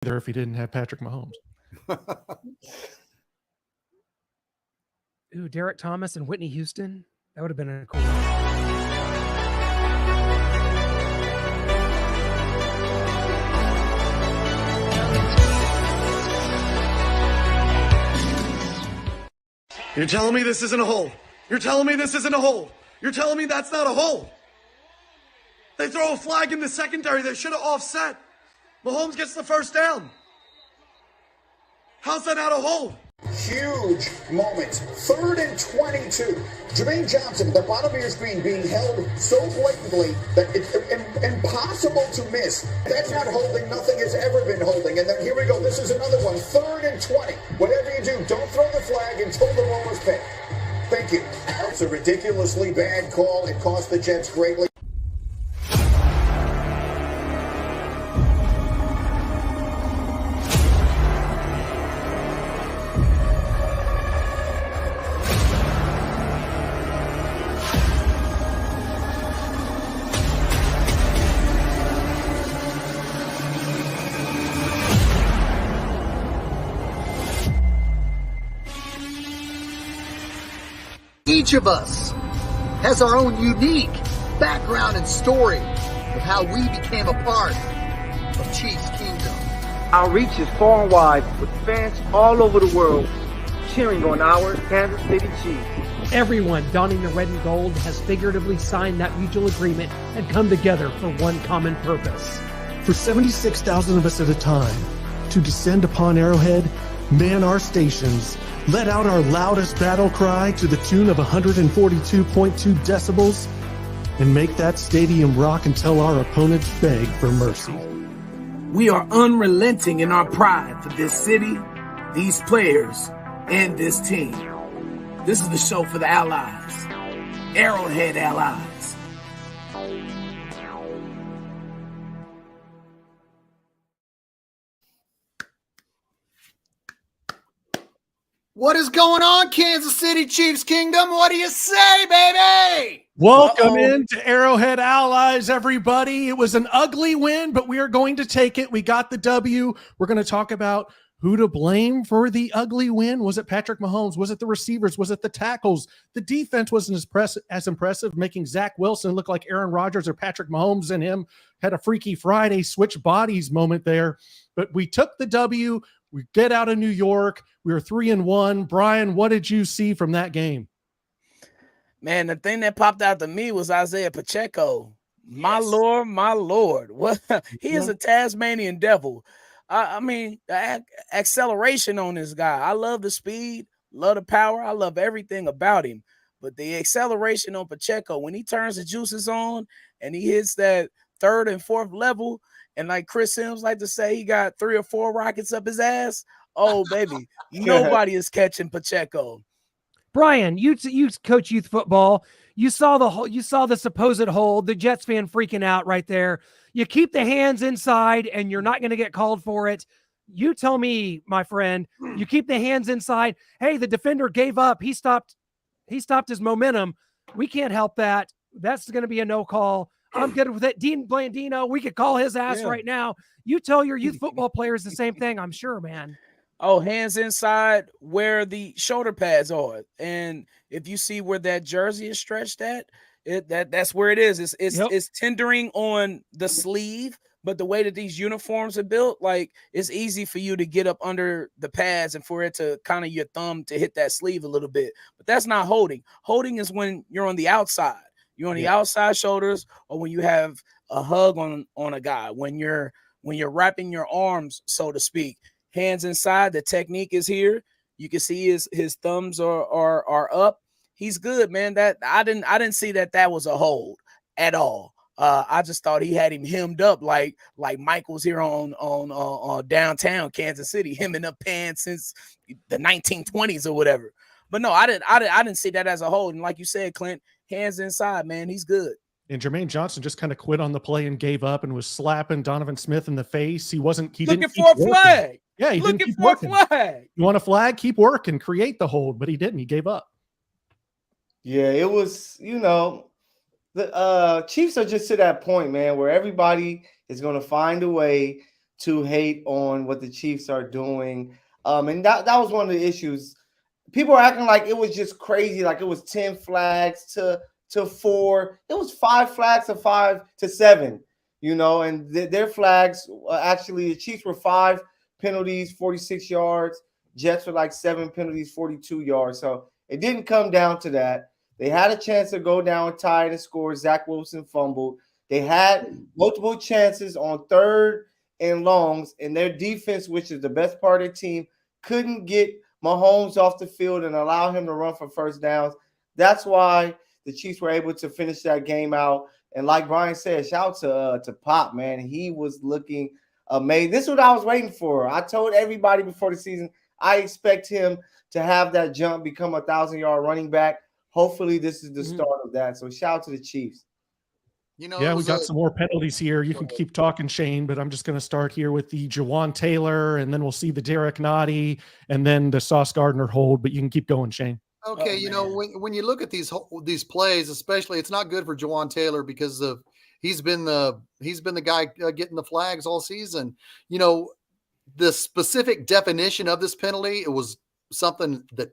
there if he didn't have Patrick Mahomes. Ooh, Derek Thomas and Whitney Houston. That would have been a cool one. You're telling me this isn't a hold? You're telling me this isn't a hold? You're telling me that's not a hold? They throw a flag in the secondary. They should have offset. Mahomes gets the first down. How's that not a hold? Huge moment. 3rd and 22. Jermaine Johnson at the bottom of your screen being held so blatantly that it's impossible to miss. That's not holding. Nothing has ever been holding. And then here we go. This is another one. 3rd and 20. Whatever you do, don't throw the flag until the ball is picked. Thank you. That's a ridiculously bad call. It cost the Jets greatly. Each of us has our own unique background and story of how we became a part of Chiefs Kingdom. Our reach is far and wide with fans all over the world cheering on our Kansas City Chiefs. Everyone donning the red and gold has figuratively signed that mutual agreement and come together for one common purpose. For 76,000 of us at a time to descend upon Arrowhead, man our stations, let out our loudest battle cry to the tune of 142.2 decibels, and make that stadium rock until our opponents beg for mercy. We are unrelenting in our pride for this city, these players, and this team. This is the show for the allies, Arrowhead Allies. What is going on, Kansas City Chiefs Kingdom? What do you say, baby? Welcome into Arrowhead Allies, everybody. It was an ugly win, but we are going to take it. We got the W. We're going to talk about who to blame for the ugly win. Was it Patrick Mahomes? Was it the receivers? Was it the tackles? The defense wasn't as impressive, making Zach Wilson look like Aaron Rodgers or Patrick Mahomes, and him had a Freaky Friday switch bodies moment there. But we took the W. We get out of New York. We were 3-1. Brian, what did you see from that game? Man, the thing that popped out to me was Isaiah Pacheco. My Lord. What? He is a Tasmanian devil. I mean, the acceleration on this guy. I love the speed, love the power. I love everything about him. But the acceleration on Pacheco, when he turns the juices on and he hits that 3rd and 4th level, and like Chris Sims like to say, he got 3 or 4 rockets up his ass. Oh, baby, nobody is catching Pacheco. Brian, you coach youth football. You saw the supposed hold. The Jets fan freaking out right there. You keep the hands inside, and you're not going to get called for it. You tell me, my friend. You keep the hands inside. Hey, the defender gave up. He stopped his momentum. We can't help that. That's going to be a no call. I'm good with it. Dean Blandino, we could call his ass right now. You tell your youth football players the same thing, I'm sure, man. Oh, hands inside where the shoulder pads are. And if you see where that jersey is stretched at, that's where it is. It's tendering on the sleeve, but the way that these uniforms are built, like, it's easy for you to get up under the pads and for it to kind of your thumb to hit that sleeve a little bit. But that's not holding. Holding is when you're on the outside. You're on the outside shoulders, or when you have a hug on a guy, when you're wrapping your arms, so to speak. Hands inside, the technique is here. You can see his thumbs are up. He's good, man. That I didn't see that was a hold at all. I just thought he had him hemmed up like Michael's here on downtown Kansas City, hemming up pants since the 1920s or whatever. But no, I didn't see that as a hold. And like you said, Clint, hands inside, man, he's good. And Jermaine Johnson just kind of quit on the play and gave up and was slapping Donovan Smith in the face. He looking didn't for a flag. Yeah, he looking for a flag. You want a flag? Keep working, create the hold, but he didn't. He gave up. Yeah, it was, the Chiefs are just to that point, man, where everybody is going to find a way to hate on what the Chiefs are doing. And that was one of the issues. People are acting like it was just crazy, like it was 10 flags to 4. It was 5 flags to 5 to 7, and their flags actually the Chiefs were 5 penalties, 46 yards. Jets were like 7 penalties, 42 yards. So it didn't come down to that. They had a chance to go down, tie it, and score. Zach Wilson fumbled. They had multiple chances on 3rd and longs, and their defense, which is the best part of their team, couldn't get Mahomes off the field and allow him to run for first downs. That's why the Chiefs were able to finish that game out. And like Brian said, shout out to Pop, man. He was looking amazing. This is what I was waiting for. I told everybody before the season, I expect him to have that jump, become a 1,000-yard running back. Hopefully this is the start of that. So shout out to the Chiefs. Yeah, we got some more penalties here. You can keep talking, Shane, but I'm just going to start here with the Jawan Taylor, and then we'll see the Derek Nottie, and then the Sauce Gardner hold. But you can keep going, Shane. Okay, when you look at these plays, especially, it's not good for Jawan Taylor because he's been the guy getting the flags all season. The specific definition of this penalty, it was something that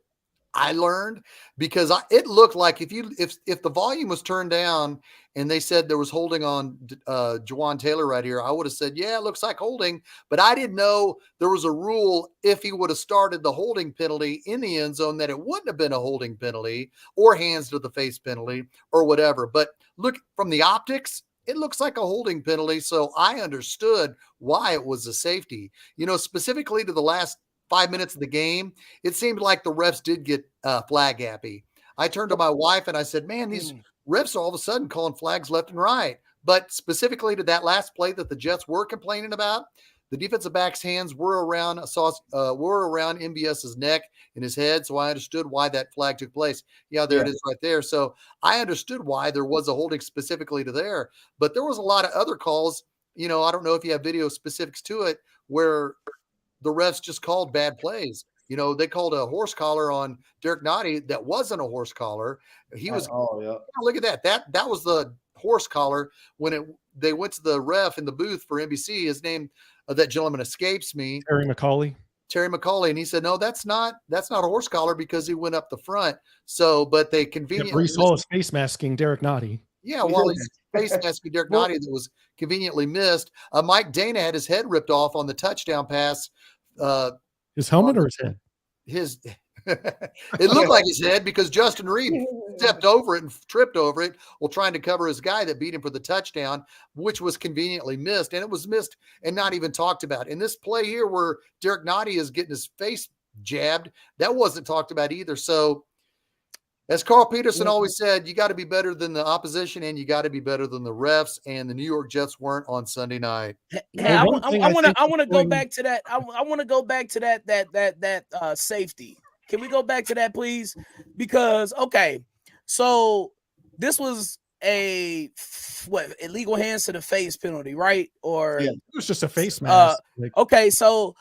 I learned because it looked like if the volume was turned down and they said there was holding on Jawan Taylor right here, I would have said, yeah, it looks like holding, but I didn't know there was a rule if he would have started the holding penalty in the end zone that it wouldn't have been a holding penalty or hands to the face penalty or whatever. But look from the optics, it looks like a holding penalty. So I understood why it was a safety, specifically to the last 5 minutes of the game. It seemed like the refs did get flag happy. I turned to my wife and I said, man, these refs are all of a sudden calling flags left and right. But specifically to that last play that the Jets were complaining about, the defensive back's hands were around MBS's neck and his head. So I understood why that flag took place. Yeah, there it is right there. So I understood why there was a holding specifically to there. But there was a lot of other calls. I don't know if you have video specifics to it where the refs just called bad plays. They called a horse collar on Derek Nottie that wasn't a horse collar. He was, look at that. That was the horse collar when they went to the ref in the booth for NBC. His name, that gentleman escapes me. Terry McCauley. And he said, no, that's not a horse collar because he went up the front. So, but they conveniently. Breece Hall is face masking Derek Nottie. Yeah, well, he's face masking Derek Nottie that was conveniently missed. Mike Dana had his head ripped off on the touchdown pass. His helmet or his head? It looked like his head because Justin Reed stepped over it and tripped over it while trying to cover his guy that beat him for the touchdown, which was conveniently missed. And it was missed and not even talked about. In this play here where Derek Nottie is getting his face jabbed, that wasn't talked about either. So as Carl Peterson always said, you got to be better than the opposition and you got to be better than the refs. And the New York Jets weren't on Sunday night. I want to go back to that. I want to go back to that safety. Can we go back to that, please? Because so this was a illegal hands to the face penalty, right? Or it was just a face mask. So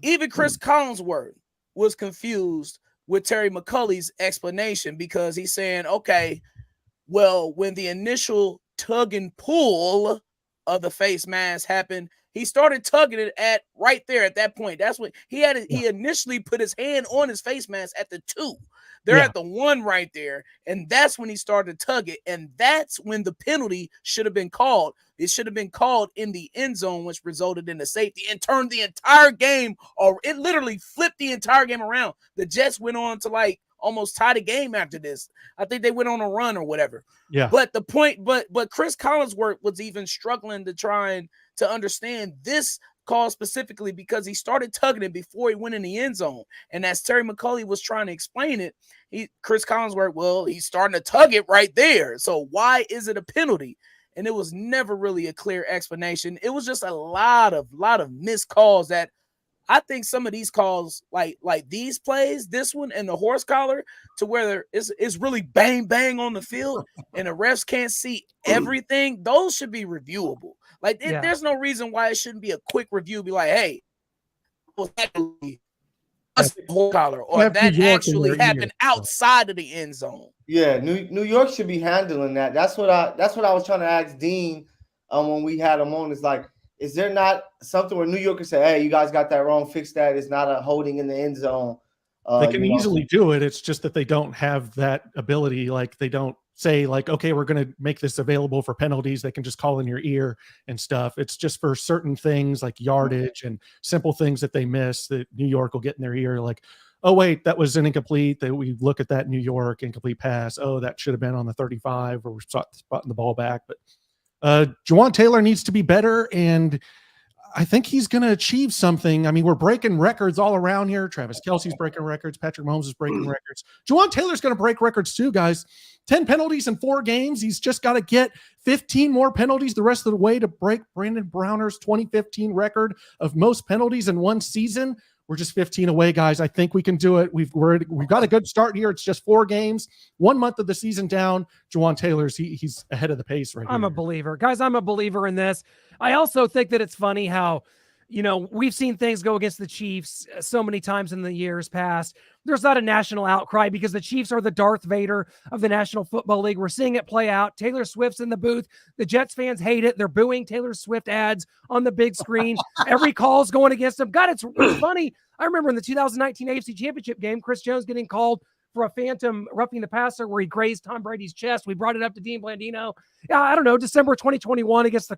even Chris Collinsworth was confused with Terry McCulley's explanation because he's saying, when the initial tug and pull of the face mask happened, he started tugging it at right there at that point. That's when he initially put his hand on his face mask at the 2. They're at the 1 right there. And that's when he started to tug it. And that's when the penalty should have been called. It should have been called in the end zone, which resulted in the safety and turned the entire game, or it literally flipped the entire game around. The Jets went on to almost tie the game after this. I think they went on a run or whatever. Yeah. But the point, but Chris Collinsworth was even struggling to try and to understand this call specifically because he started tugging it before he went in the end zone. And as Terry McCulley was trying to explain it, Chris Collinsworth, he's starting to tug it right there. So why is it a penalty? And it was never really a clear explanation. It was just a lot of missed calls that I think some of these calls, like these plays, this one and the horse collar, to where it's really bang bang on the field and the refs can't see everything. Those should be reviewable. There's no reason why it shouldn't be a quick review. Be like, hey, was actually a horse collar, or that actually happened outside of the end zone. Yeah, New York should be handling that. That's what I was trying to ask Dean when we had him on. It's like, Is there not something where New York can say, hey, you guys got that wrong, fix that? It's not a holding in the end zone. They can easily do it. It's just that they don't have that ability. Like they don't say like, okay, we're going to make this available for penalties. They can just call in your ear and stuff. It's just for certain things like yardage and simple things that they miss that New York will get in their ear. Like, oh wait, that was an incomplete. That we look at that New York incomplete pass. Oh, that should have been on the 35 where we're spotting the ball back. But Jawan Taylor needs to be better, and I think he's going to achieve something. I mean, we're breaking records all around here. Travis Kelce's breaking records. Patrick Mahomes is breaking records. Jawan Taylor's going to break records too, guys. 10 penalties in 4 games. He's just got to get 15 more penalties the rest of the way to break Brandon Browner's 2015 record of most penalties in one season. We're just 15 away, guys. I think we can do it. We've got a good start here. It's just 4 games, 1 month of the season down. Jawan Taylor's he's ahead of the pace right here. I'm a believer, guys. I'm a believer in this. I also think that it's funny how, we've seen things go against the Chiefs so many times in the years past. There's not a national outcry because the Chiefs are the Darth Vader of the National Football League. We're seeing it play out. Taylor Swift's in the booth. The Jets fans hate it. They're booing Taylor Swift ads on the big screen. Every call's going against them. God, it's funny. I remember in the 2019 AFC Championship game, Chris Jones getting called for a phantom roughing the passer where he grazed Tom Brady's chest. We brought it up to Dean Blandino. I don't know, December 2021 against the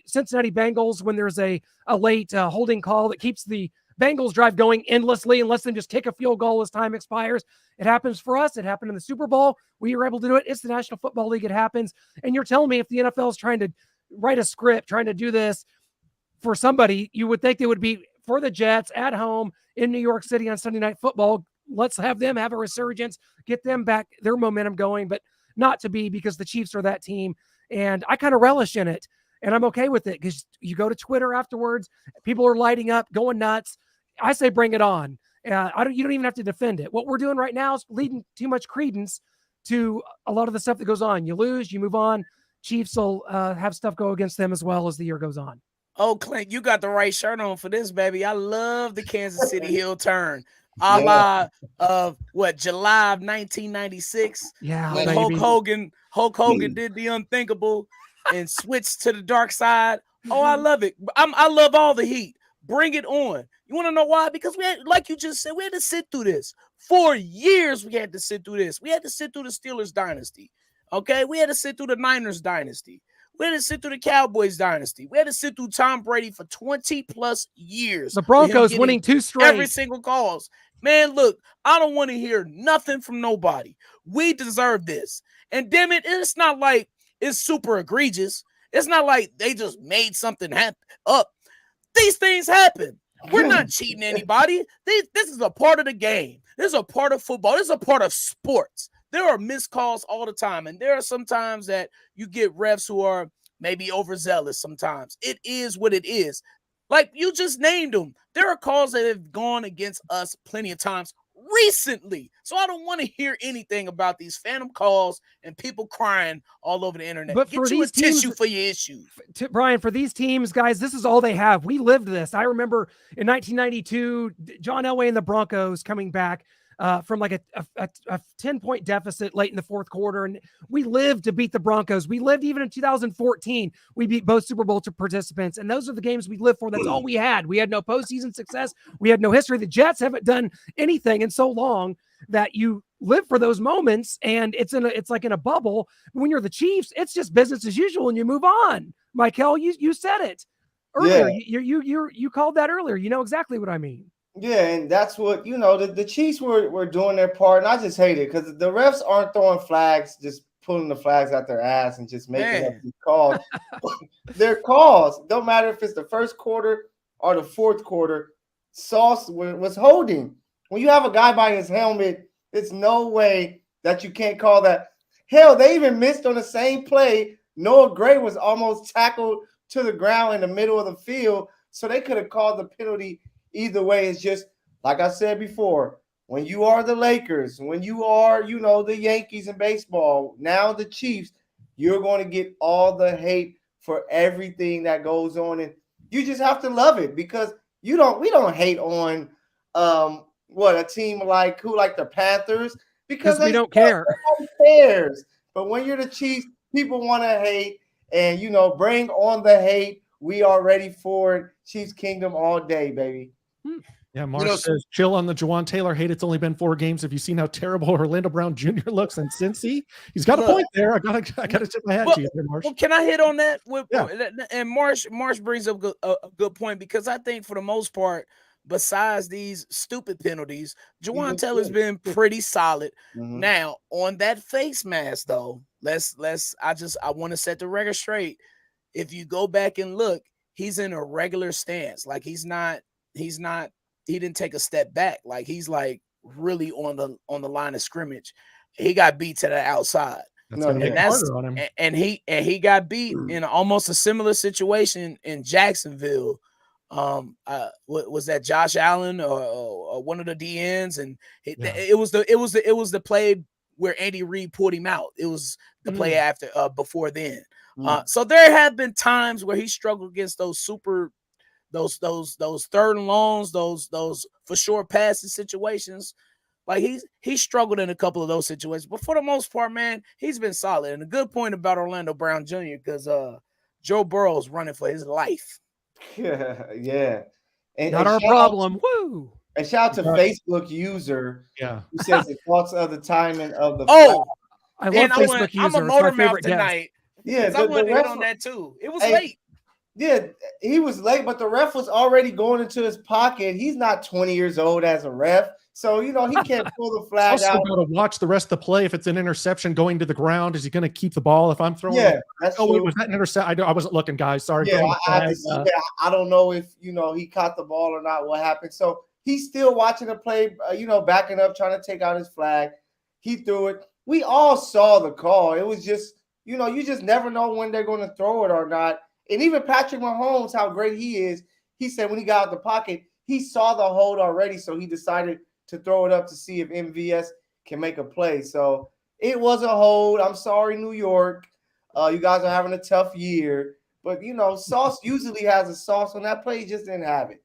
Cincinnati Bengals when there's a late holding call that keeps the Bengals drive going endlessly and lets them just kick a field goal as time expires. It happens for us. It happened in the Super Bowl. We were able to do it. It's the National Football League. It happens. And you're telling me if the NFL is trying to write a script, trying to do this for somebody, you would think they would be for the Jets at home in New York City on Sunday Night Football. Let's have them have a resurgence, get them back, their momentum going, but not to be because the Chiefs are that team. And I kind of relish in it. And I'm okay with it because you go to Twitter afterwards, people are lighting up, going nuts. I say bring it on. You don't even have to defend it. What we're doing right now is leading too much credence to a lot of the stuff that goes on. You lose, you move on. Chiefs will have stuff go against them as well as the year goes on. Oh, Clint, you got the right shirt on for this, baby. I love the Kansas City heel turn. A la of July of 1996. Yeah, when Hulk Hogan did the unthinkable and switched to the dark side. Oh, I love it. I love all the heat. Bring it on. You want to know why? Because we had, like you just said, we had to sit through this. 4 years we had to sit through this. We had to sit through the Steelers dynasty. Okay, we had to sit through the Niners dynasty. We had to sit through the Cowboys dynasty. We had to sit through Tom Brady for 20 plus years. The Broncos winning 2 straight. Every single cause. Man, look, I don't want to hear nothing from nobody. We deserve this. And damn it, it's not like it's super egregious. It's not like they just made something up. These things happen. We're not cheating anybody. This is a part of the game. This is a part of football. This is a part of sports. There are missed calls all the time. And there are some times that you get refs who are maybe overzealous sometimes. It is what it is. Like you just named them. There are calls that have gone against us plenty of times recently. So I don't want to hear anything about these phantom calls and people crying all over the internet. But Get for you these a tissue teams, for your issues. Brian, for these teams, guys, this is all they have. We lived this. I remember in 1992, John Elway and the Broncos coming back from like a 10-point deficit late in the fourth quarter. And we lived to beat the Broncos. We lived even in 2014. We beat both Super Bowl participants. And those are the games we lived for. That's all we had. We had no postseason success. We had no history. The Jets haven't done anything in so long that you live for those moments. And it's like in a bubble. When you're the Chiefs, it's just business as usual and you move on. Michael, you said it earlier. Yeah. You called that earlier. You know exactly what I mean. Yeah, and that's what, the Chiefs were doing their part, and I just hate it because the refs aren't throwing flags, just pulling the flags out their ass and just making up these calls. They're calls. Don't matter if it's the first quarter or the fourth quarter. Sauce was holding. When you have a guy by his helmet, it's no way that you can't call that. Hell, they even missed on the same play. Noah Gray was almost tackled to the ground in the middle of the field, so they could have called the penalty. Either way, it's just like I said before, when you are the Lakers, when you are, the Yankees in baseball, now the Chiefs, you're going to get all the hate for everything that goes on. And you just have to love it because we don't hate on a team like the Panthers because we don't care. Cares. But when you're the Chiefs, people want to hate and, bring on the hate We are ready for it. Chiefs Kingdom all day, baby. Yeah, Mark says, chill on the Jawan Taylor hate. It's only been 4 games. Have you seen how terrible Orlando Brown Jr. looks in Cincy? He's got a point there. I gotta tip my hat to you there, Marsh. Well, can I hit on that? And Marsh brings up a good point, because I think for the most part, besides these stupid penalties, Jawan Taylor's been pretty solid. Now, on that face mask, though, I want to set the record straight. If you go back and look, he's in a regular stance. Like he didn't take a step back. Like he's like really on the line of scrimmage. He got beat to the outside. And he got beat in almost a similar situation in Jacksonville. Was that Josh Allen or one of the DNs? And it was the play where Andy Reid pulled him out. It was the play after before then. So there have been times where he struggled against those third and longs, those for sure passing situations. Like he struggled in a couple of those situations, but for the most part, man, he's been solid. And a good point about Orlando Brown Jr. because Joe Burrow's running for his life. Yeah. And not our problem. Woo! And shout out to Facebook user, who says the thoughts of the timing of the. I love Facebook user. I'm a motor mouth tonight. Yeah, I wanted to hit on that too. It was late. Yeah, he was late, but the ref was already going into his pocket. He's not 20 years old as a ref, so he can't pull the flag also out. Got to watch the rest of the play. If it's an interception going to the ground, is he going to keep the ball? If I'm throwing, that's true. Wait, was that an interception? I wasn't looking, guys. Sorry. Yeah, I don't know if he caught the ball or not. What happened? So he's still watching the play. Backing up, trying to take out his flag. He threw it. We all saw the call. It was just, you just never know when they're going to throw it or not. And even Patrick Mahomes, how great he is, he said when he got out the pocket, he saw the hold already, so he decided to throw it up to see if MVS can make a play. So it was a hold. I'm sorry, New York. You guys are having a tough year. But, Sauce usually has a sauce on that play. He just didn't have it.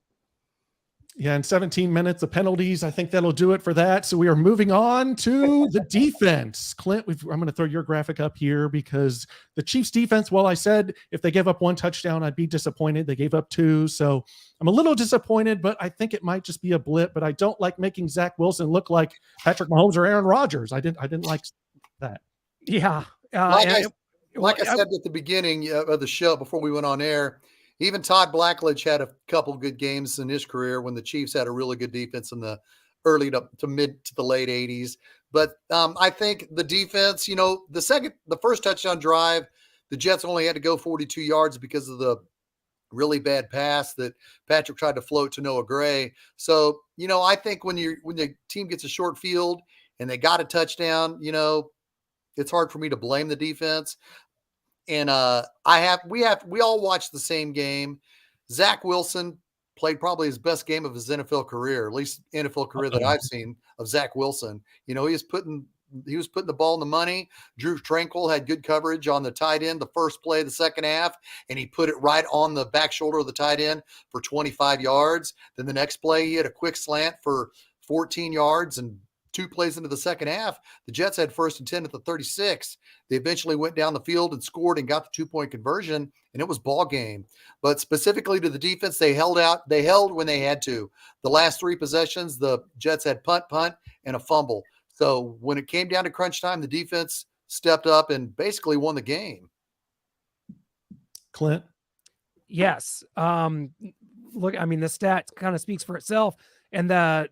Yeah, in 17 minutes of penalties, I think that'll do it for that. So we are moving on to the defense. Clint, I'm going to throw your graphic up here because the Chiefs defense, well, I said if they gave up 1 touchdown, I'd be disappointed. They gave up 2. So I'm a little disappointed, but I think it might just be a blip. But I don't like making Zach Wilson look like Patrick Mahomes or Aaron Rodgers. I didn't like that. Yeah. Like I said at the beginning of the show before we went on air, even Todd Blackledge had a couple good games in his career when the Chiefs had a really good defense in the early to mid to the late 80s. But I think the defense, the first touchdown drive, the Jets only had to go 42 yards because of the really bad pass that Patrick tried to float to Noah Gray. So, I think when the team gets a short field and they got a touchdown, it's hard for me to blame the defense. And we all watched the same game. Zach Wilson played probably his best game of his NFL career, at least NFL career that I've seen of Zach Wilson. He was putting the ball in the money. Drew Tranquil had good coverage on the tight end the first play of the second half, and he put it right on the back shoulder of the tight end for 25 yards. Then the next play, he had a quick slant for 14 yards, and 2 plays into the second half, the Jets had 1st and 10 at the 36. They eventually went down the field and scored and got the 2-point conversion, and it was ball game. But specifically to the defense, they held out. They held when they had to. The last 3 possessions, the Jets had punt, and a fumble. So when it came down to crunch time, the defense stepped up and basically won the game. Clint? Yes. Look, the stat kind of speaks for itself. And the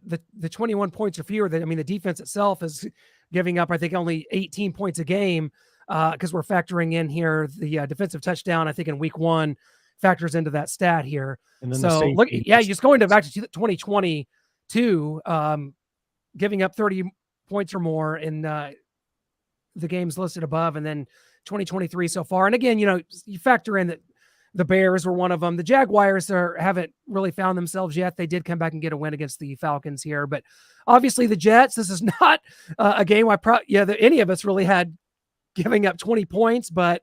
21 points or fewer, the defense itself is giving up, I think, only 18 points a game because we're factoring in here the defensive touchdown, I think, in week 1 factors into that stat here. And then so, look, just going back to 2022, giving up 30 points or more in the games listed above, and then 2023 so far. And again, you factor in that the Bears were one of them. The Jaguars haven't really found themselves yet. They did come back and get a win against the Falcons here, but obviously the Jets, this is not a game any of us really had giving up 20 points, but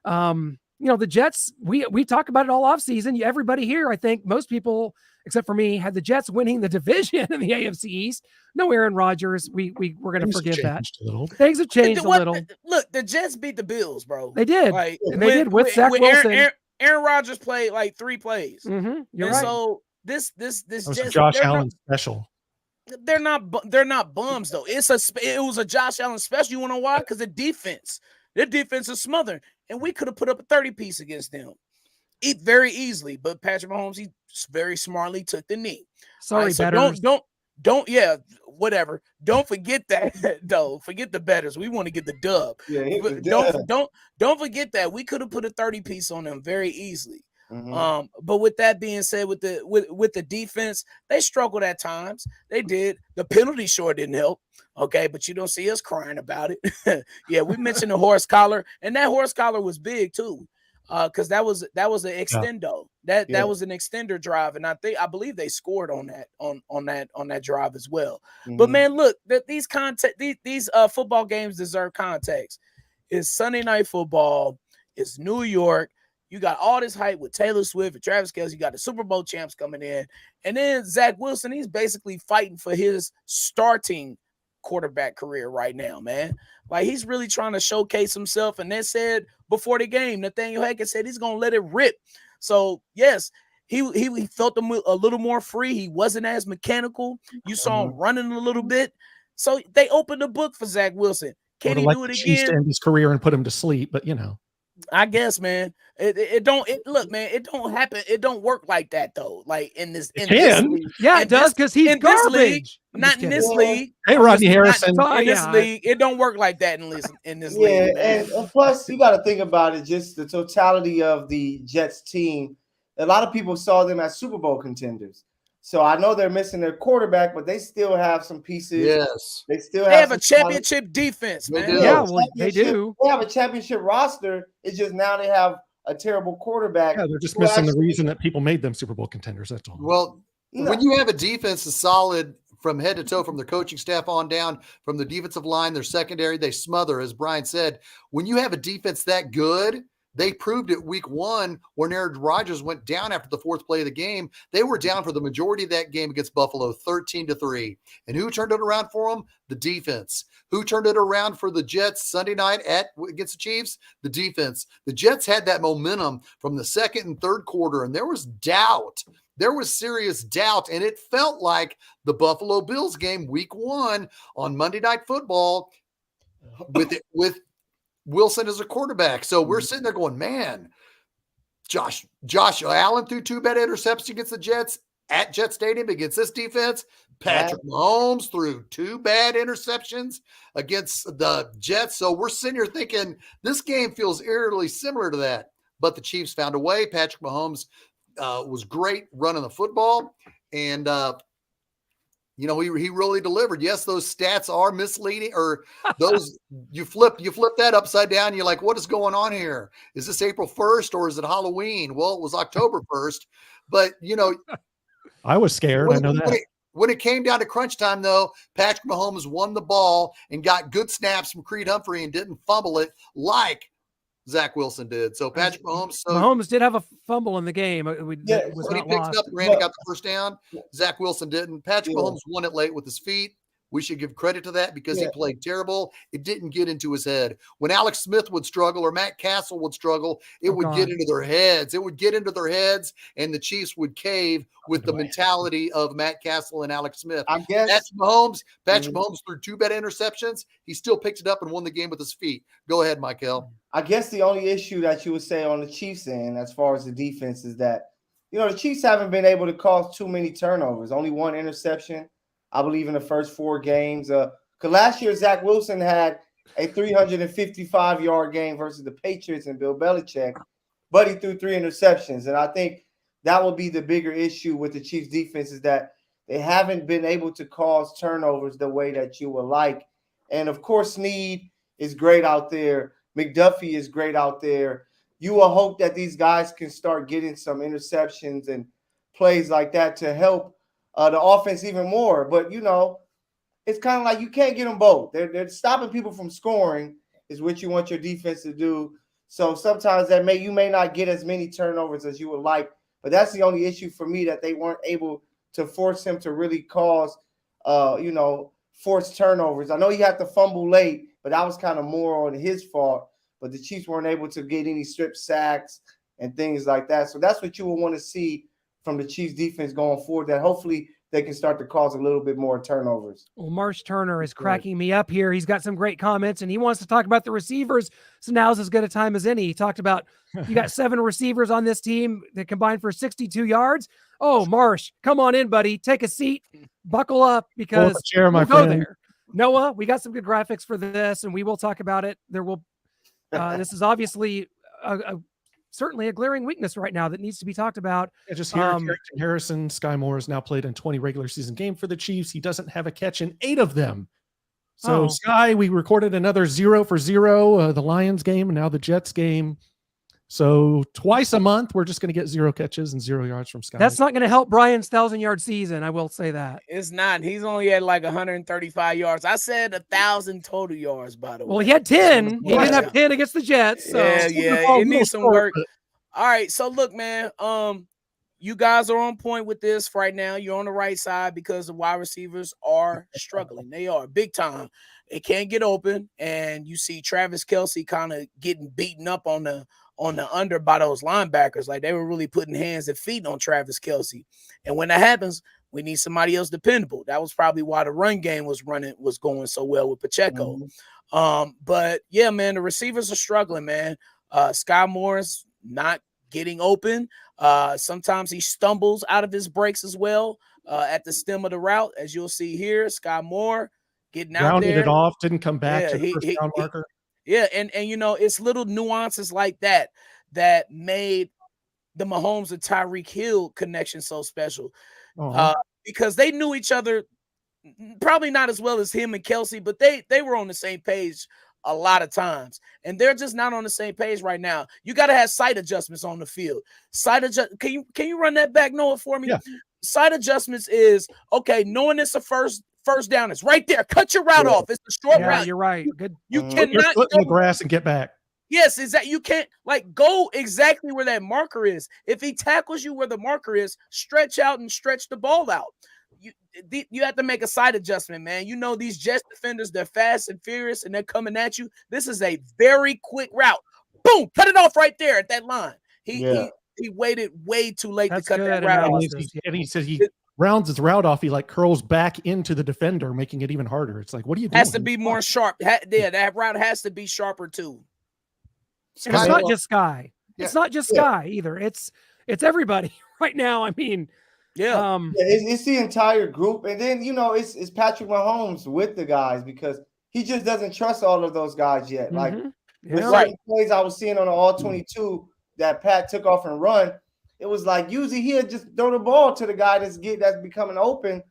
the Jets, we talk about it all offseason. Everybody here, I think most people, except for me, had the Jets winning the division in the AFC East. No Aaron Rodgers. We're going to forgive that. Things have changed a little. Look, the Jets beat the Bills, bro. They did. Like, and they did with Zach Wilson. Aaron Rodgers played like 3 plays. Mm-hmm. You're and right. so this That was a just Josh Allen special. they're not bums though. It was a Josh Allen special. You want to know why? Because their defense is smothered, and we could have put up a 30-piece against them, very easily. But Patrick Mahomes, he very smartly took the knee. Sorry, so betters. whatever. Don't forget that though. Forget the betters. We want to get the dub. Yeah, Don't forget that we could have put a 30-piece on them very easily. Mm-hmm. But with that being said, with the defense, they struggled at times. They did. The penalty sure didn't help. Okay, but you don't see us crying about it. Yeah, we mentioned the horse collar, and that horse collar was big too. Because that was an extendo. That was an extender drive, and I believe they scored on that drive as well. Mm-hmm. But man, look, that these football games deserve context. It's Sunday Night Football. It's New York. You got all this hype with Taylor Swift and Travis Kelce. You got the Super Bowl champs coming in, and then Zach Wilson. He's basically fighting for his starting quarterback career right now, man. Like, he's really trying to showcase himself. And they said before the game, Nathaniel Hackett said he's gonna let it rip. So yes, he felt a little more free. He wasn't as mechanical. You saw him running a little bit. So they opened the book for Zach Wilson. Can he do it again? To end his career and put him to sleep, but I guess, man. It don't happen. It don't work like that though. Like in this league. Yeah, it does, because he's garbage. Not in this league. Hey, Rodney Harrison. In this league, it don't work like that in this league. Man. And plus you got to think about it, just the totality of the Jets team. A lot of people saw them as Super Bowl contenders. So I know they're missing their quarterback, but they still have some pieces. Yes. They have a championship defense, man. Yeah, well, they do. They have a championship roster. It's just now they have a terrible quarterback. Yeah, they're just missing the reason that people made them Super Bowl contenders. That's all. Well, when you have a defense that's solid from head to toe, from their coaching staff on down, from the defensive line, their secondary, they smother, as Brian said. When you have a defense that good, they proved it week 1 when Aaron Rodgers went down after the 4th play of the game. They were down for the majority of that game against Buffalo, 13-3. And who turned it around for them? The defense. Who turned it around for the Jets Sunday night against the Chiefs? The defense. The Jets had that momentum from the 2nd and 3rd quarter, and there was doubt. There was serious doubt, and it felt like the Buffalo Bills game week 1 on Monday Night Football with Wilson as a quarterback. So we're sitting there going, man, Josh Allen threw 2 bad interceptions against the Jets at Jet Stadium against this defense. Patrick Mahomes threw 2 bad interceptions against the Jets. So we're sitting here thinking this game feels eerily similar to that. But the Chiefs found a way. Patrick Mahomes was great running the football. And, he really delivered. Yes, those stats are misleading, or those you flip that upside down. And you're like, what is going on here? Is this April 1st or is it Halloween? Well, it was October 1st, but I was scared. I know that. When it came down to crunch time, though, Patrick Mahomes won the ball and got good snaps from Creed Humphrey and didn't fumble it like Zach Wilson did. So Patrick Mahomes did have a fumble in the game. He picked it up and Randy got the first down. Zach Wilson didn't. Patrick Mahomes won it late with his feet. We should give credit to that because he played terrible. It didn't get into his head. When Alex Smith would struggle or Matt Castle would struggle, it would get into their heads. It would get into their heads, and the Chiefs would cave with the mentality of Matt Castle and Alex Smith. I guess Patrick Mahomes threw 2 bad interceptions. He still picked it up and won the game with his feet. Go ahead, Michael. I guess the only issue that you would say on the Chiefs end, as far as the defense, is that, the Chiefs haven't been able to cause too many turnovers. Only 1 interception, I believe, in the first 4 games. Because last year, Zach Wilson had a 355-yard game versus the Patriots and Bill Belichick, but he threw 3 interceptions. And I think that will be the bigger issue with the Chiefs defense, is that they haven't been able to cause turnovers the way that you would like. And, of course, Snead is great out there. McDuffie is great out there. You will hope that these guys can start getting some interceptions and plays like that to help the offense even more. But, it's kind of like you can't get them both. They're stopping people from scoring is what you want your defense to do. So sometimes you may not get as many turnovers as you would like. But that's the only issue for me, that they weren't able to force him to really cause, forced turnovers. I know he had to fumble late, but that was kind of more on his fault. But the Chiefs weren't able to get any strip sacks and things like that. So that's what you will want to see from the Chiefs defense going forward, that hopefully they can start to cause a little bit more turnovers. Well, Marsh Turner is cracking me up here. He's got some great comments, and he wants to talk about the receivers. So now's as good a time as any. He talked about you got 7 receivers on this team that combined for 62 yards. Oh, Marsh, come on in, buddy. Take a seat, buckle up, because we'll go there. Noah, we got some good graphics for this, and we will talk about it. There will. This is obviously certainly a glaring weakness right now that needs to be talked about. Yeah, just here, Carrington Harrison, Sky Moore has now played in 20 regular season games for the Chiefs. He doesn't have a catch in 8 of them. So Sky, we recorded another 0 for 0, the Lions game and now the Jets game. So twice a month, we're just going to get 0 catches and 0 yards from Sky. That's not going to help Brian's 1,000-yard season. I will say that. It's not. He's only at like 135 yards. I said 1,000 total yards, by the way. Well, he had 10. He didn't have 10 against the Jets. So. Yeah. It needs some work. All right. So look, man, you guys are on point with this right now. You're on the right side because the wide receivers are struggling. They are big time. They can't get open. And you see Travis Kelce kind of getting beaten up on the under by those linebackers. Like they were really putting hands and feet on Travis Kelce. And when that happens, we need somebody else dependable. That was probably why the run game was going so well with Pacheco. But yeah, man, the receivers are struggling, man. Sky Moore's not getting open. Sometimes he stumbles out of his breaks as well at the stem of the route, as you'll see here. Sky Moore getting out rounded there. It off, didn't come back to the first down marker. Yeah, and you know, it's little nuances like that made the Mahomes and Tyreek Hill connection so special. Because they knew each other probably not as well as him and Kelce, but they were on the same page a lot of times. And they're just not on the same page right now. You got to have sight adjustments on the field. Can you run that back, Noah, for me? Yeah. Sight adjustments is, okay, knowing it's a first down, is right there. Cut your route off. It's a short route. You're right. Good. You Put cannot your foot in the grass and get back. Yes, is that you can't go exactly where that marker is. If he tackles you where the marker is, stretch out and stretch the ball out. You have to make a side adjustment, man. You know these Jets defenders, they're fast and furious, and they're coming at you. This is a very quick route. Boom, cut it off right there at that line. He waited way too late to cut that route off. And he says he rounds his route off. He curls back into the defender, making it even harder. It's like, what are you doing? Has to be more sharp. That route has to be sharper too. And it's not just Sky. It's not just Sky either. It's everybody right now. I mean, it's the entire group, and then it's Patrick Mahomes with the guys because he just doesn't trust all of those guys yet. Like with certain plays I was seeing on the all 22 that Pat took off and run, it was like usually he'll just throw the ball to the guy that's becoming open,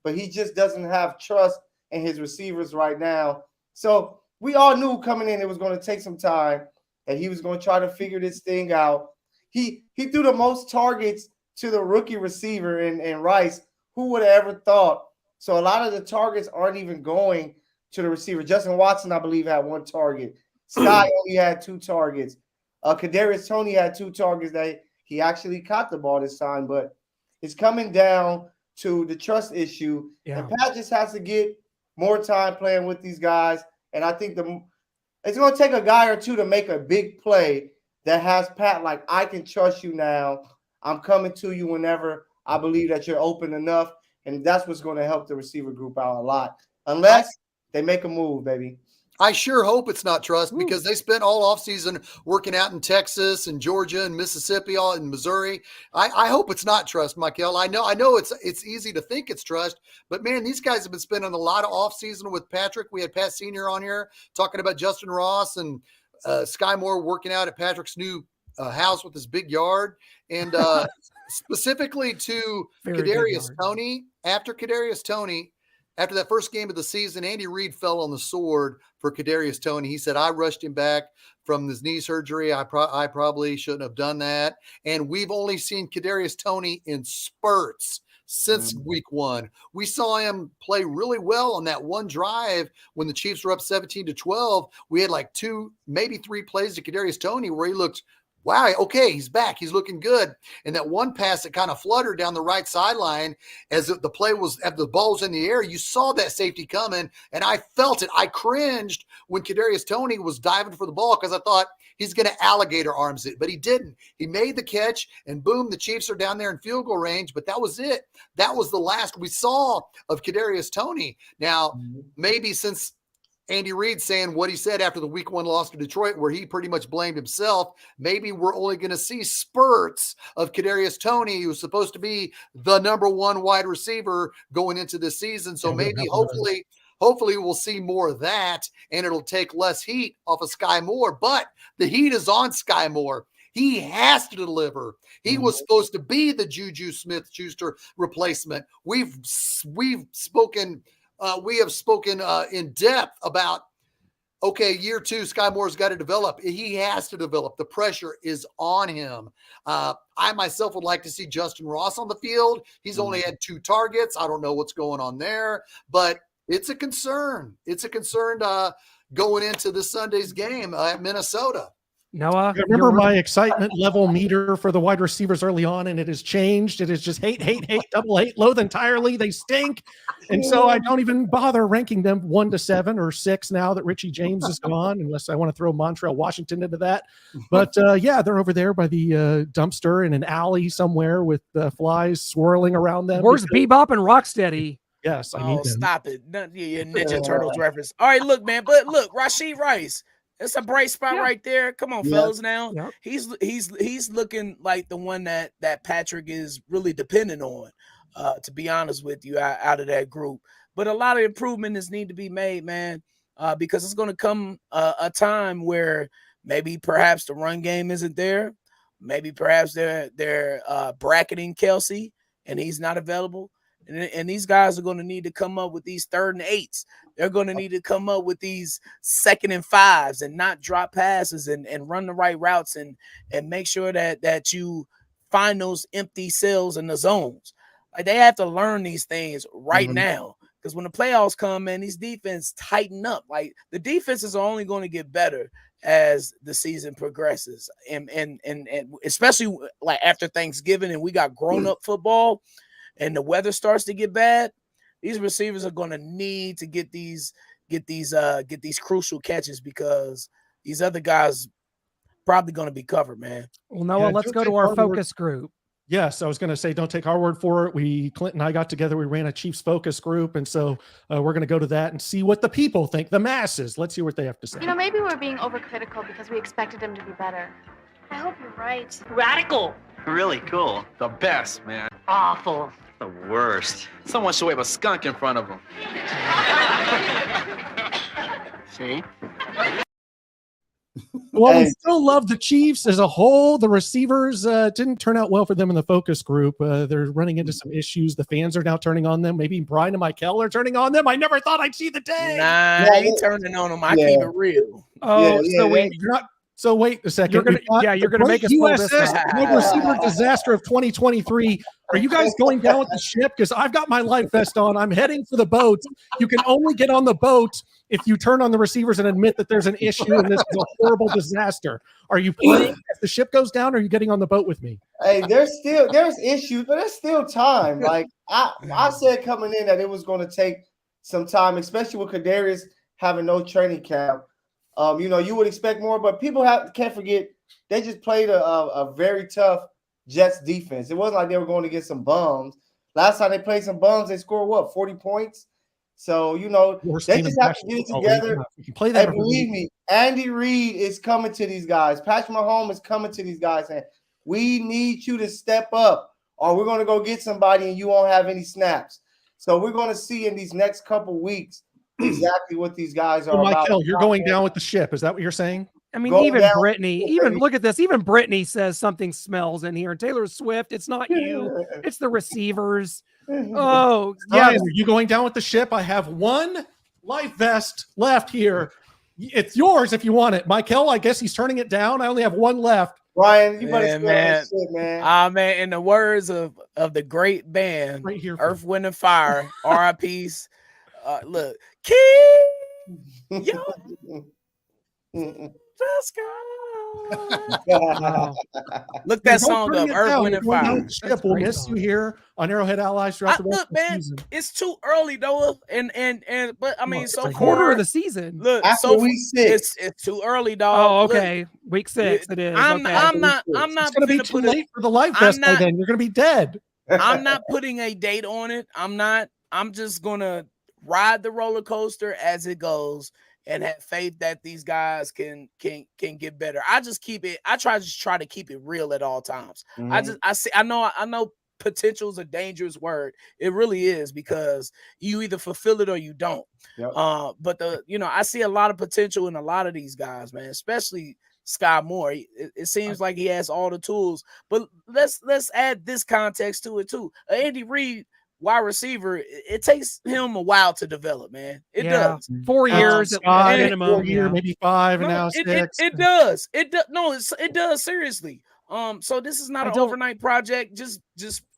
but he just doesn't have trust in his receivers right now. So we all knew coming in it was going to take some time. And he was going to try to figure this thing out. He threw the most targets to the rookie receiver in Rice. Who would have ever thought? So a lot of the targets aren't even going to the receiver. Justin Watson, I believe, had 1 target. Sky only had 2 targets. Kadarius Toney had 2 targets that he actually caught the ball this time. But it's coming down to the trust issue. Yeah. And Pat just has to get more time playing with these guys. And I think it's going to take a guy or two to make a big play that has Pat like, I can trust you now. I'm coming to you whenever I believe that you're open enough. And that's what's going to help the receiver group out a lot. Unless they make a move, baby. I sure hope it's not trust because they spent all offseason working out in Texas and Georgia and Mississippi, all in Missouri. I hope it's not trust, Michael. I know it's easy to think it's trust, but man, these guys have been spending a lot of offseason with Patrick. We had Pat Sr. on here talking about Justin Ross and Sky Moore working out at Patrick's new house with his big yard. And specifically to Kadarius Toney, after that first game of the season, Andy Reid fell on the sword for Kadarius Toney. He said, I rushed him back from his knee surgery. I probably shouldn't have done that. And we've only seen Kadarius Toney in spurts since week 1. We saw him play really well on that one drive when the Chiefs were up 17-12. We had like 2, maybe 3 plays to Kadarius Toney where he looked wow, okay, he's back. He's looking good. And that one pass that kind of fluttered down the right sideline as the ball was in the air, you saw that safety coming, and I felt it. I cringed when Kadarius Toney was diving for the ball because I thought he's going to alligator arms it, but he didn't. He made the catch, and boom, the Chiefs are down there in field goal range, but that was it. That was the last we saw of Kadarius Toney. Now, maybe since Andy Reid saying what he said after the week 1 loss to Detroit, where he pretty much blamed himself, maybe we're only going to see spurts of Kadarius Toney, who's supposed to be the number 1 wide receiver going into this season. So maybe, hopefully we'll see more of that, and it'll take less heat off of Sky Moore. But the heat is on Sky Moore. He has to deliver. He was supposed to be the Juju Smith-Schuster replacement. We have spoken in depth about, okay, year 2, Sky Moore's got to develop. He has to develop. The pressure is on him. I myself would like to see Justin Ross on the field. He's only had 2 targets. I don't know what's going on there, but it's a concern. It's a concern going into this Sunday's game at Minnesota. Noah, I remember my excitement level meter for the wide receivers early on, and it has changed. It is just hate, double hate, loathe entirely. They stink. And so I don't even bother ranking them 1 to 7 or 6 now that Richie James is gone, unless I want to throw Montreal Washington into that. But yeah, they're over there by the dumpster in an alley somewhere with flies swirling around them. Where's Bebop and Rocksteady? Yes, I need them. Stop it. Your Ninja Turtles reference. All right, look, man. But look, Rashid Rice. It's a bright spot right there. Come on, fellas. Now he's looking like the one that Patrick is really dependent on. To be honest with you, out of that group, but a lot of improvement is need to be made, man. Because it's going to come a time where maybe perhaps the run game isn't there. Maybe perhaps they're bracketing Kelsey and he's not available. And these guys are going to need to come up with these 3rd and 8s. They're going to need to come up with these 2nd and 5s and not drop passes and run the right routes and make sure that you find those empty cells in the zones. Like, they have to learn these things right now, because when the playoffs come, man, these defense tighten up. Like, the defenses are only going to get better as the season progresses, and especially like after Thanksgiving and we got grown up football. And the weather starts to get bad, these receivers are going to need to get these crucial catches, because these other guys probably going to be covered, man. Well, Noah, let's go to our focus group. Yes, I was going to say, don't take our word for it. Clint and I got together. We ran a Chiefs focus group, and so we're going to go to that and see what the people think, the masses. Let's hear what they have to say. You know, maybe we're being overcritical because we expected him to be better. I hope you're right. Radical. Really cool. The best, man. Awful. The worst. Someone should wave a skunk in front of him. See? Well, we still love the Chiefs as a whole. The receivers didn't turn out well for them in the focus group. They're running into some issues. The fans are now turning on them. Maybe Brian and Michael are turning on them. I never thought I'd see the day. Nah, I ain't turning on them. I keep it real. Oh, you're not. So wait a second. You're gonna make us pull this wide receiver disaster of 2023. Are you guys going down with the ship? Because I've got my life vest on. I'm heading for the boat. You can only get on the boat if you turn on the receivers and admit that there's an issue and this is a horrible disaster. Are you playing as the ship goes down, or are you getting on the boat with me? Hey, there's issues, but there's still time. Like I said coming in that it was going to take some time, especially with Kadarius having no training camp. You would expect more, but people can't forget they just played a very tough Jets defense. It wasn't like they were going to get some bums. Last time they played some bums, they scored 40 points. So they just have to get it together. And believe me, Andy Reid is coming to these guys. Patrick Mahomes is coming to these guys saying, "We need you to step up, or we're going to go get somebody and you won't have any snaps." So we're going to see in these next couple weeks exactly what these guys are about. Michael, you're going down with the ship. Is that what you're saying? I mean, even Brittany, look at this. Even Brittany says something smells in here. Taylor Swift, it's not you. It's the receivers. Oh, yeah. Are you going down with the ship? I have one life vest left here. It's yours if you want it. Michael, I guess he's turning it down. I only have one left. Ryan, you better man. Shit, man. Man, in the words of the great band, right here, Earth, Wind, and Fire, RIPs. Look, keep your the sky. Wow. Look that Don't song bring up, it Earth, down. Wind, You're and going down Fire. the ship. We'll great miss song. you here on Arrowhead Allies throughout the rest Look, of the man, season. it's too early, Noah. And but I mean, It's so a quarter far, of the season. look, After so week 6. it's too early, dog. Oh, Look, okay. Week 6 it is. I'm Okay. I'm not It's going to be finna too put late for the live I'm fest by not then. You're going to be dead. I'm not putting a date on it. I'm just gonna ride the roller coaster as it goes and have faith that these guys can get better. I try to keep it real at all times. I know potential is a dangerous word. It really is, because you either fulfill it or you don't. Yep. But I see a lot of potential in a lot of these guys, man, especially Sky Moore. It seems like he has all the tools. But let's add this context to it too. Andy Reid, wide receiver, it takes him a while to develop, man. It does. 4 years at minimum. 4 year, maybe 5, and now 6. It does. It does. No, it does, seriously. So this is not an overnight project. Just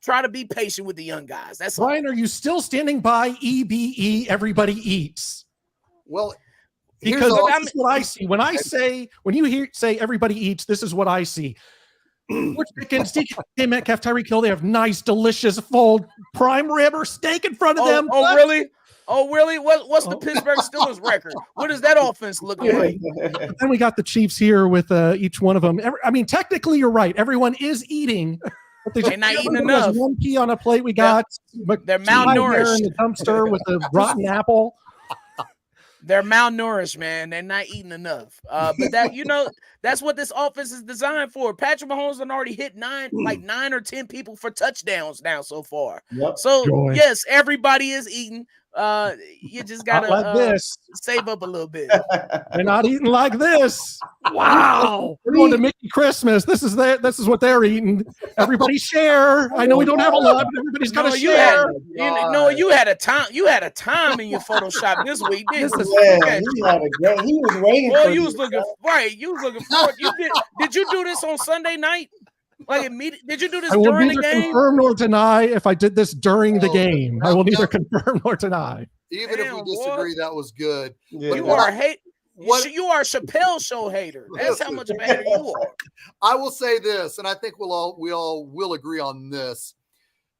try to be patient with the young guys. That's all. Brian, are you still standing by EBE? Everybody eats. Well, because this is what I see when you say everybody eats. This is what I see. George Pickens, DK Metcalf, Tyreek Hill. They have nice, delicious, full prime rib or steak in front of them. Oh, really? Oh, really? What's the Pittsburgh Steelers record? What does that offense look like? But then we got the Chiefs here with each one of them. I mean, technically, you're right. Everyone is eating. But they're not eating enough. One pea on a plate. We got they're malnourished in the dumpster with a rotten apple. They're malnourished, man. They're not eating enough. But that's what this offense is designed for. Patrick Mahomes has already hit 9 or 10 people for touchdowns now so far. Yep. So yes, everybody is eating. You just gotta like this. Save up a little bit. They're not eating like this. Wow. We're going to Mickey Christmas. This is what they're eating. Everybody share. I know we don't have a lot, but everybody's got to share. You had a time in your Photoshop this week, didn't you? He was waiting for you. Was looking right. You was looking forward. Did you do this on Sunday night? Did you do this during the game? I will neither confirm nor deny if I did this during the game. I will neither confirm nor deny. Even if we disagree, that was good. Yeah. You are you are a Chappelle Show hater. That's how much of a hater you are. I will say this, and I think we all will agree on this.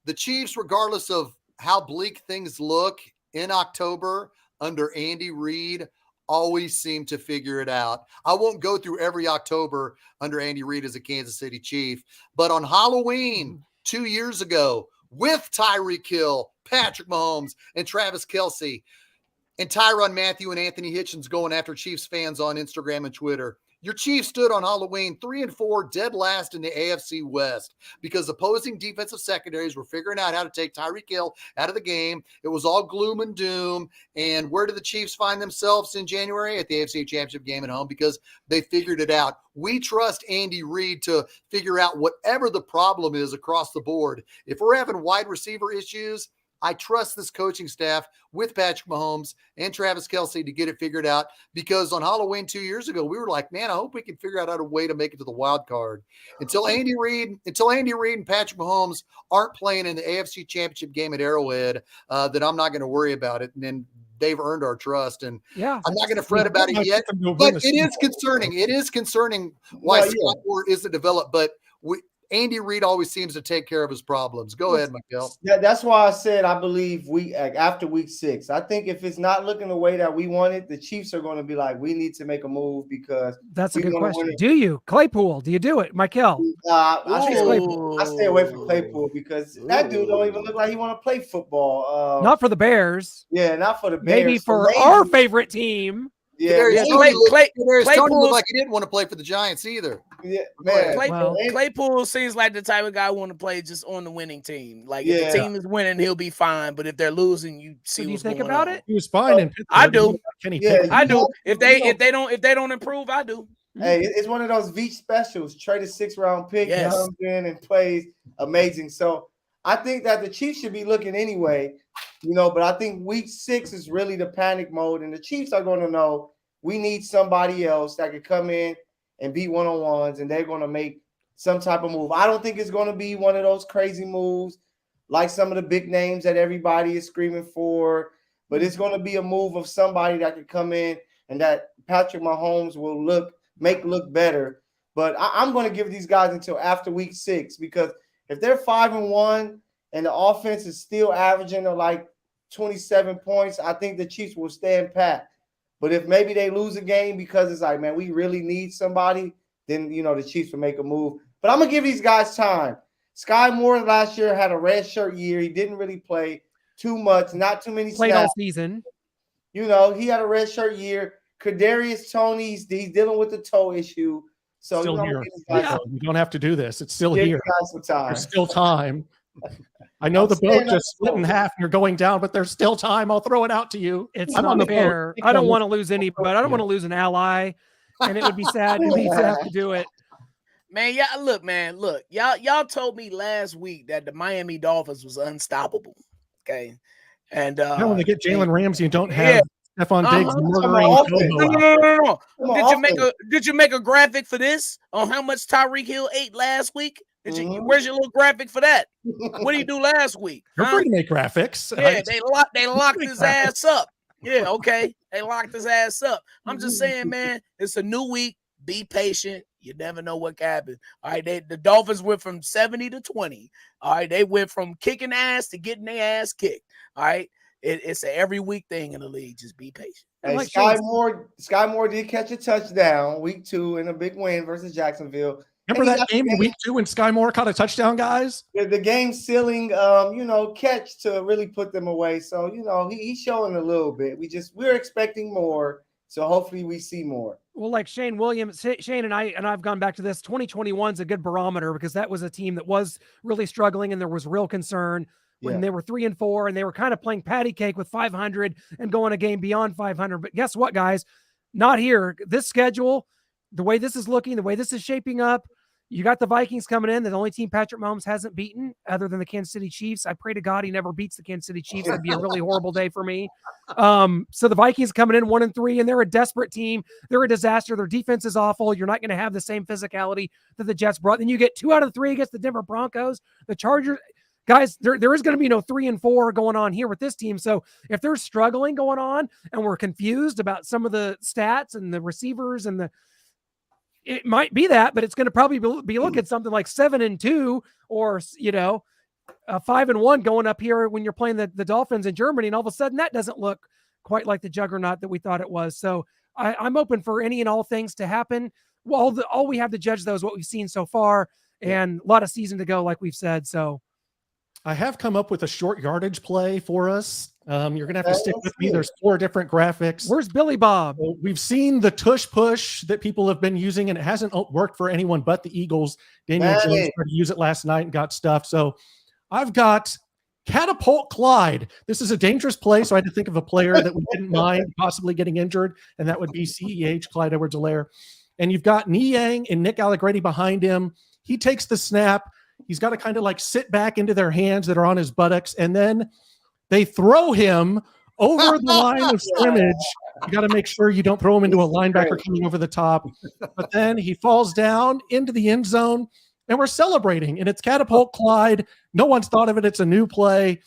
The Chiefs, regardless of how bleak things look in October under Andy Reid, always seem to figure it out. I won't go through every October under Andy Reid as a Kansas City Chief, but on Halloween 2 years ago, with Tyreek Hill, Patrick Mahomes, and Travis Kelce, and Tyrann Mathieu and Anthony Hitchens going after Chiefs fans on Instagram and Twitter, your Chiefs stood on Halloween 3-4, dead last in the AFC West, because opposing defensive secondaries were figuring out how to take Tyreek Hill out of the game. It was all gloom and doom. And where did the Chiefs find themselves in January? At the AFC Championship game at home, because they figured it out. We trust Andy Reid to figure out whatever the problem is across the board. If we're having wide receiver issues, I trust this coaching staff with Patrick Mahomes and Travis Kelce to get it figured out, because on Halloween 2 years ago, we were like, man, I hope we can figure out a way to make it to the wild card. Until Andy Reid and Patrick Mahomes aren't playing in the AFC Championship game at Arrowhead, then I'm not going to worry about it. And then they've earned our trust. And I'm not going to fret about it yet, but it is concerning. It is concerning why Scott Moore isn't developed, but Andy Reid always seems to take care of his problems. Go ahead, Miguel. That's why I said I believe after week 6. I think if it's not looking the way that we want it, the Chiefs are going to be like, we need to make a move, because that's a good question. Do you Claypool? Do you do it, Michael? I stay away from Claypool, because that dude don't even look like he want to play football. Not for the Bears. Yeah, not for the Bears. Maybe for our favorite team. Yeah, Tony looked like he didn't want to play for the Giants either. Yeah, man. Claypool seems like the type of guy who want to play just on the winning team. Like if the team is winning, he'll be fine. But if they're losing, you see what's going on. He was fine in Pittsburgh. I do. I do. If they don't improve, I do. Hey, it's one of those Veach specials. Trade a 6th-round pick, comes in and plays amazing. So I think that the Chiefs should be looking anyway. But I think week 6 is really the panic mode, and the Chiefs are going to know we need somebody else that could come in and be one-on-ones, and they're going to make some type of move. I don't think it's going to be one of those crazy moves like some of the big names that everybody is screaming for, but it's going to be a move of somebody that could come in and that Patrick Mahomes will look better But I'm going to give these guys until after week 6 because if they're 5-1 and the offense is still averaging like 27 points, I think the Chiefs will stand pat. But if maybe they lose a game because it's like, man, we really need somebody, then, the Chiefs will make a move. But I'm going to give these guys time. Sky Moore last year had a red shirt year. He didn't really play too much, not too many played snaps. all season. He had a red shirt year. Kadarius Toney, he's dealing with the toe issue. So still here. You don't have to do this. It's still here. There's still time. I know the boat just split in half and you're going down, but there's still time. I'll throw it out to you. It's not fair. I don't want to lose anybody. I don't want to lose an ally, and it would be sad to have to do it. Man, look. Y'all told me last week that the Miami Dolphins was unstoppable. Okay. And when they get Jalen Ramsey and don't have Stephon Diggs murdering. No. Did you make a graphic for this on how much Tyreek Hill ate last week? Where's your little graphic for that? What did he do last week? You're free to make graphics. Yeah, they locked his ass up. Yeah, okay. They locked his ass up. I'm just saying, man, it's a new week. Be patient. You never know what can happen. All right, the Dolphins went from 70 to 20. All right, they went from kicking ass to getting their ass kicked. All right, it's an every week thing in the league. Just be patient. Hey, Sky Moore did catch a touchdown week 2 in a big win versus Jacksonville. Remember that game in week 2 when Sky Moore caught a touchdown, guys? The game sealing, catch to really put them away. So, he's showing a little bit. We're expecting more. So hopefully we see more. Well, like Shane and I've gone back to this. 2021 is a good barometer because that was a team that was really struggling and there was real concern when they were 3-4 and they were kind of playing patty cake with 500 and going a game beyond 500. But guess what, guys? Not here. This schedule, the way this is looking, the way this is shaping up, you got the Vikings coming in, the only team Patrick Mahomes hasn't beaten other than the Kansas City Chiefs. I pray to God he never beats the Kansas City Chiefs. That'd be a really horrible day for me. So the Vikings coming in 1-3, and they're a desperate team. They're a disaster. Their defense is awful. You're not going to have the same physicality that the Jets brought. Then you get 2 out of 3 against the Denver Broncos. The Chargers, guys, there is going to be no 3-4 going on here with this team. So if they're struggling going on and we're confused about some of the stats and the receivers and it might be that, but it's going to probably be looking at something like 7-2 or, 5-1 going up here when you're playing the Dolphins in Germany. And all of a sudden that doesn't look quite like the juggernaut that we thought it was. So I'm open for any and all things to happen. Well, all we have to judge though is what we've seen so far and a lot of season to go, like we've said. So I have come up with a short yardage play for us. You're going to have to stick with me. There's 4 different graphics. Where's Billy Bob? So we've seen the tush push that people have been using, and it hasn't worked for anyone but the Eagles. Daniel Jones tried to use it last night and got stuffed. So I've got Catapult Clyde. This is a dangerous play, so I had to think of a player that we didn't mind possibly getting injured, and that would be CEH, Clyde Edwards-Helaire. And you've got Niang and Nick Allegretti behind him. He takes the snap. He's got to kind of like sit back into their hands that are on his buttocks, and then they throw him over the line of scrimmage. You got to make sure you don't throw him into a linebacker coming over the top. But then he falls down into the end zone, and we're celebrating. And it's Catapult Clyde. No one's thought of it. It's a new play.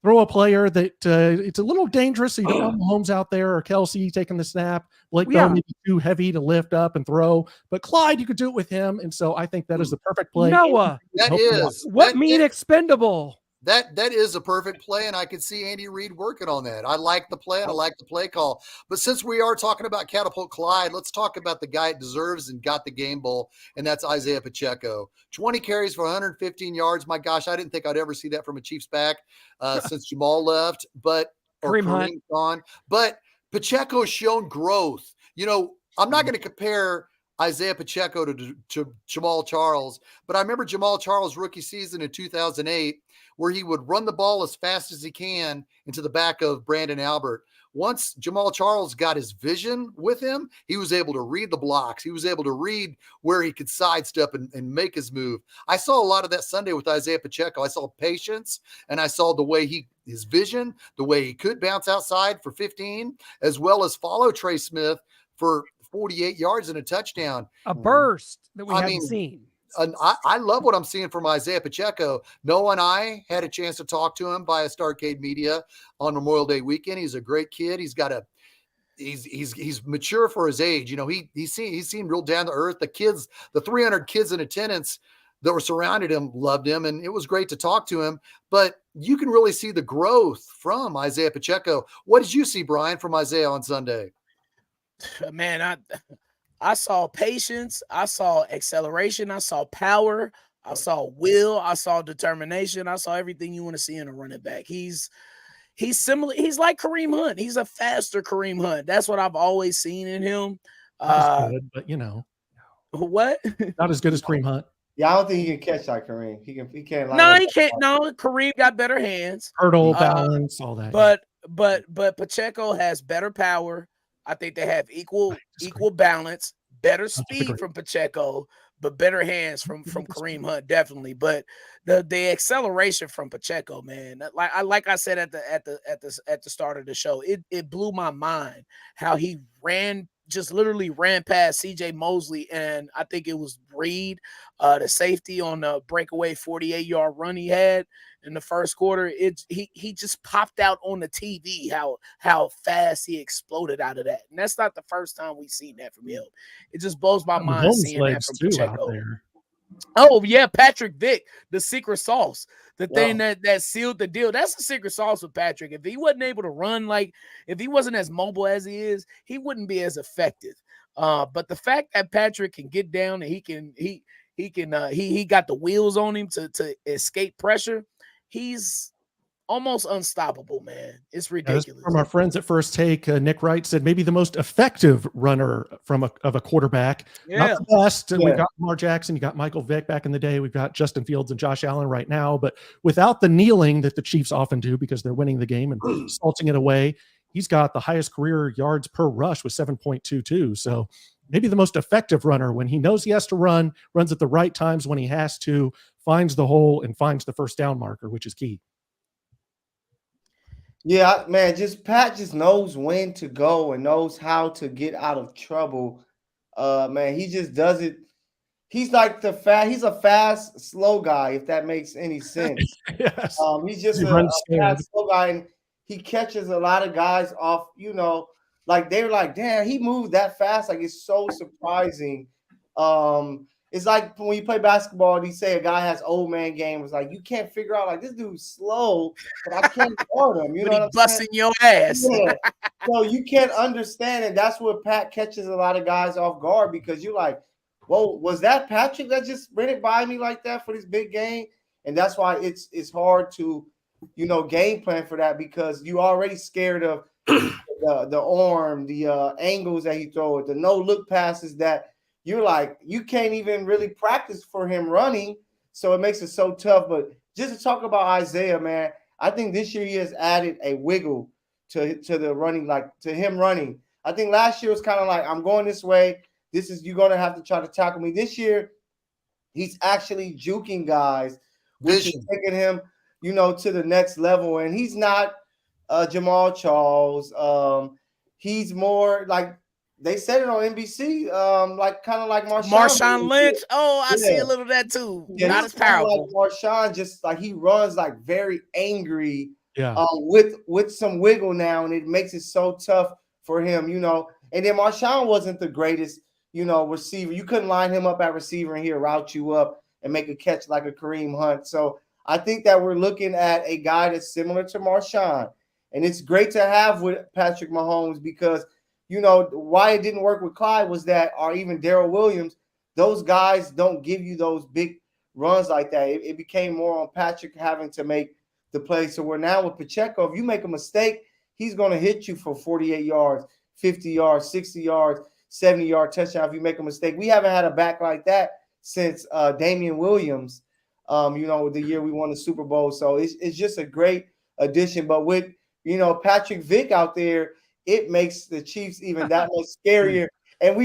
Throw a player that it's a little dangerous. So you don't want Mahomes out there or Kelsey taking the snap. Blake Bell may be too heavy to lift up and throw. But Clyde, you could do it with him. And so I think that is the perfect play. Noah, expendable. That is a perfect play, and I could see Andy Reid working on that. I like the play, and I like the play call. But since we are talking about Catapult Clyde, let's talk about the guy it deserves and got the game ball, and that's Isaiah Pacheco. 20 carries for 115 yards. My gosh, I didn't think I'd ever see that from a Chiefs back since Jamal left, Kareem gone. But Pacheco's shown growth. I'm not going to compare Isaiah Pacheco to Jamal Charles, but I remember Jamal Charles' rookie season in 2008, where he would run the ball as fast as he can into the back of Brandon Albert. Once Jamal Charles got his vision with him, he was able to read the blocks. He was able to read where he could sidestep and make his move. I saw a lot of that Sunday with Isaiah Pacheco. I saw patience, and I saw the way his vision, the way he could bounce outside for 15, as well as follow Trey Smith for 48 yards and a touchdown. A burst that we haven't seen. And I love what I'm seeing from Isaiah Pacheco. Noah and I had a chance to talk to him via Starcade Media on Memorial Day weekend. He's a great kid. He's got he's mature for his age. You know, he seemed real down to earth. The kids, the 300 kids in attendance that were surrounded him loved him, and it was great to talk to him. But you can really see the growth from Isaiah Pacheco. What did you see, Brian, from Isaiah on Sunday? Man, I saw patience, I saw acceleration, I saw power, I saw will, I saw determination, I saw everything you want to see in a running back. He's similar. He's like Kareem Hunt. He's a faster Kareem Hunt. That's what I've always seen in him. Good, but what? Not as good as Kareem Hunt. Yeah, I don't think he can catch like Kareem. He can't. No, he can't. No, Kareem got better hands, hurdle balance, all that. But Pacheco has better power. I think they have equal balance, better speed from Pacheco, but better hands from Kareem Hunt, definitely. But the acceleration from Pacheco, man, like I said at the start of the show, it blew my mind how he literally ran past CJ Mosley, and I think it was Reed, the safety on the breakaway 48-yard run he had in the first quarter. He just popped out on the TV how fast he exploded out of that. And that's not the first time we've seen that from him. It just blows my mind seeing that from Pacheco. Oh, yeah, Patrick Vick, the secret sauce, the thing that sealed the deal. That's the secret sauce with Patrick. If he wasn't able to run, if he wasn't as mobile as he is, he wouldn't be as effective. But the fact that Patrick can get down and he got the wheels on him to escape pressure, he's almost unstoppable, man. It's ridiculous. From our friends at First Take, Nick Wright said maybe the most effective runner of a quarterback. Yeah. Not the best. We've got Lamar Jackson, you got Michael Vick back in the day. We've got Justin Fields and Josh Allen right now. But without the kneeling that the Chiefs often do because they're winning the game and salting it away, he's got the highest career yards per rush with 7.22. So maybe the most effective runner when he knows he has to run, runs at the right times when he has to, finds the hole and finds the first down marker, which is key. Yeah, man, Pat just knows when to go and knows how to get out of trouble. Man, he just does it. He's like he's a fast, slow guy, if that makes any sense. Yes. He's just a fast, slow guy, and he catches a lot of guys off, like they're like, damn, he moved that fast. Like, it's so surprising. It's like when you play basketball and you say a guy has old man game. It's like you can't figure out, like, this dude's slow, but I can't guard him. You know what I'm busting saying? your ass. Yeah. So you can't understand it. That's where Pat catches a lot of guys off guard because you're like, whoa, was that Patrick that just ran it by me like that for this big game? And that's why it's hard to, game plan for that because you're already scared of the arm, the angles that he throws, the no look passes that you're like, you can't even really practice for him running. So it makes it so tough. But just to talk about Isaiah, man, I think this year he has added a wiggle to the running, like to him running. I think last year was kind of like, I'm going this way. You're going to have to try to tackle me. This year, he's actually juking guys, which is taking him, to the next level. And he's not Jamal Charles. He's more like, they said it on NBC, kind of like Marshawn Lynch. Oh, I see a little of that too. Yeah, not as powerful. Like Marshawn, just like he runs like very angry, yeah. With some wiggle now, and it makes it so tough for him, And then Marshawn wasn't the greatest, receiver. You couldn't line him up at receiver and he'll route you up and make a catch like a Kareem Hunt. So I think that we're looking at a guy that's similar to Marshawn, and it's great to have with Patrick Mahomes because. Why it didn't work with Clyde was that, or even Darrell Williams, those guys don't give you those big runs like that. It became more on Patrick having to make the play. So we're now with Pacheco. If you make a mistake, he's going to hit you for 48 yards, 50 yards, 60 yards, 70-yard touchdown if you make a mistake. We haven't had a back like that since Damian Williams, the year we won the Super Bowl. So it's just a great addition. But with, Patrick Vick out there, it makes the Chiefs even that much scarier. And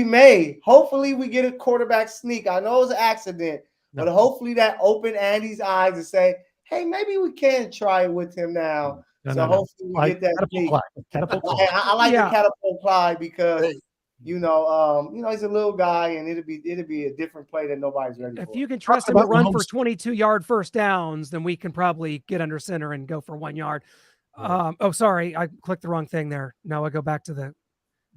hopefully we get a quarterback sneak. I know it was an accident, but hopefully that opened Andy's eyes to say, hey, maybe we can try it with him now. Hopefully we get that sneak. I like the catapult Clyde because he's a little guy and it'll be a different play that nobody's ready for. If you can trust him to run for 22-yard first downs, then we can probably get under center and go for 1 yard. Sorry, I clicked the wrong thing there. Now I go back to the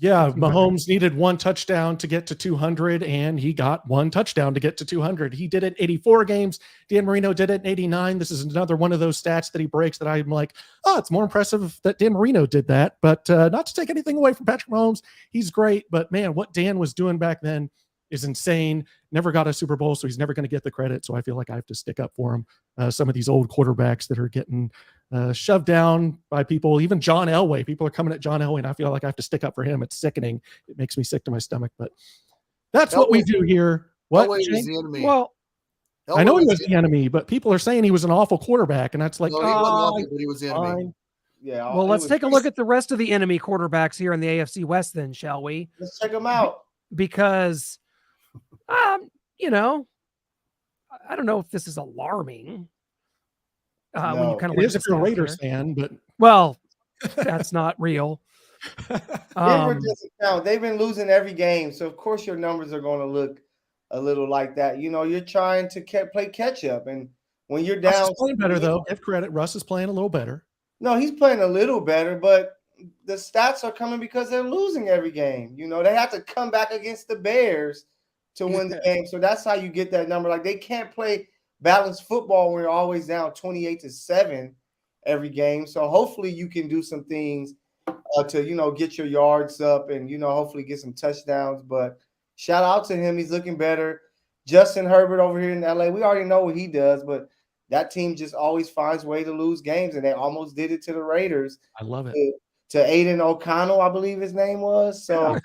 Yeah, Mahomes needed one touchdown to get to 200, and he got one touchdown to get to 200. He did it 84 games. Dan Marino did it in 89. This is another one of those stats that he breaks that I'm like, oh, it's more impressive that Dan Marino did that. But not to take anything away from Patrick Mahomes. He's great. But, man, what Dan was doing back then is insane. Never got a Super Bowl, so he's never going to get the credit. So I feel like I have to stick up for him. Some of these old quarterbacks that are getting shoved down by people, even John Elway. People are coming at John Elway, and I feel like I have to stick up for him. It's sickening. It makes me sick to my stomach, but that's what we do here. What? Elway was the enemy. Well, I know he was the enemy, but people are saying he was an awful quarterback, and that's like, no, he wasn't awful, but he was the enemy. fine. Yeah. Well, let's take a look at the rest of the enemy quarterbacks here in the AFC West, then, shall we? Let's check them out. Because, you know, I don't know if this is alarming. When you kind of It is if you're a Raiders fan, but well, that's not real. Denver doesn't count. They've been losing every game, so of course your numbers are going to look a little like that. You know, you're trying to play catch up, and when you're down, Russ is playing better though. Give credit, Russ is playing a little better. No, he's playing a little better, but the stats are coming because they're losing every game. You know, they have to come back against the Bears to win the game, so that's how you get that number. Like, they can't play balanced football when you're always down 28-7 every game. So hopefully you can do some things to, you know, get your yards up and, you know, hopefully get some touchdowns. But shout out to him. He's looking better. Justin Herbert over here in LA, we already know what he does, but that team just always finds a way to lose games, and they almost did it to the Raiders. I love it. To Aiden O'Connell, I believe his name was. So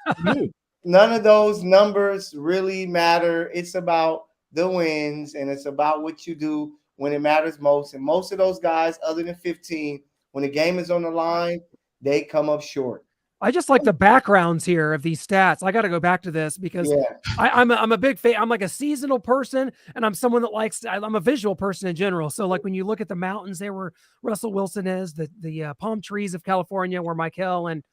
none of those numbers really matter. It's about the wins, and it's about what you do when it matters most. And most of those guys, other than 15, when the game is on the line, they come up short. I just like the backgrounds here of these stats. I got to go back to this because I'm a big fan. I'm like a seasonal person, and I'm someone that likes. I'm a visual person in general. So like when you look at the mountains, there where Russell Wilson is, the palm trees of California, where Michael and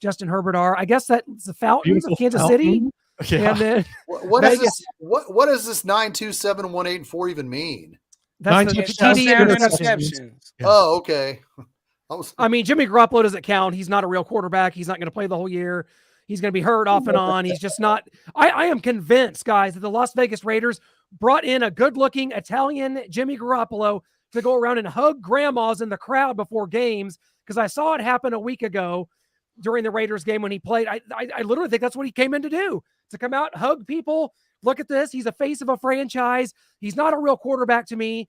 Justin Herbert are. I guess that's the fountains of Kansas City. Yeah. And then what is this? What does this 92718 even mean? That's the TD interceptions. Yeah. Oh, okay. I mean, Jimmy Garoppolo doesn't count. He's not a real quarterback. He's not going to play the whole year. He's going to be hurt off and on. He's just not. I am convinced, guys, that the Las Vegas Raiders brought in a good-looking Italian Jimmy Garoppolo to go around and hug grandmas in the crowd before games, because I saw it happen a week ago during the Raiders game when he played. I literally think that's what he came in to do, to come out, hug people. Look at this. He's a face of a franchise. He's not a real quarterback to me.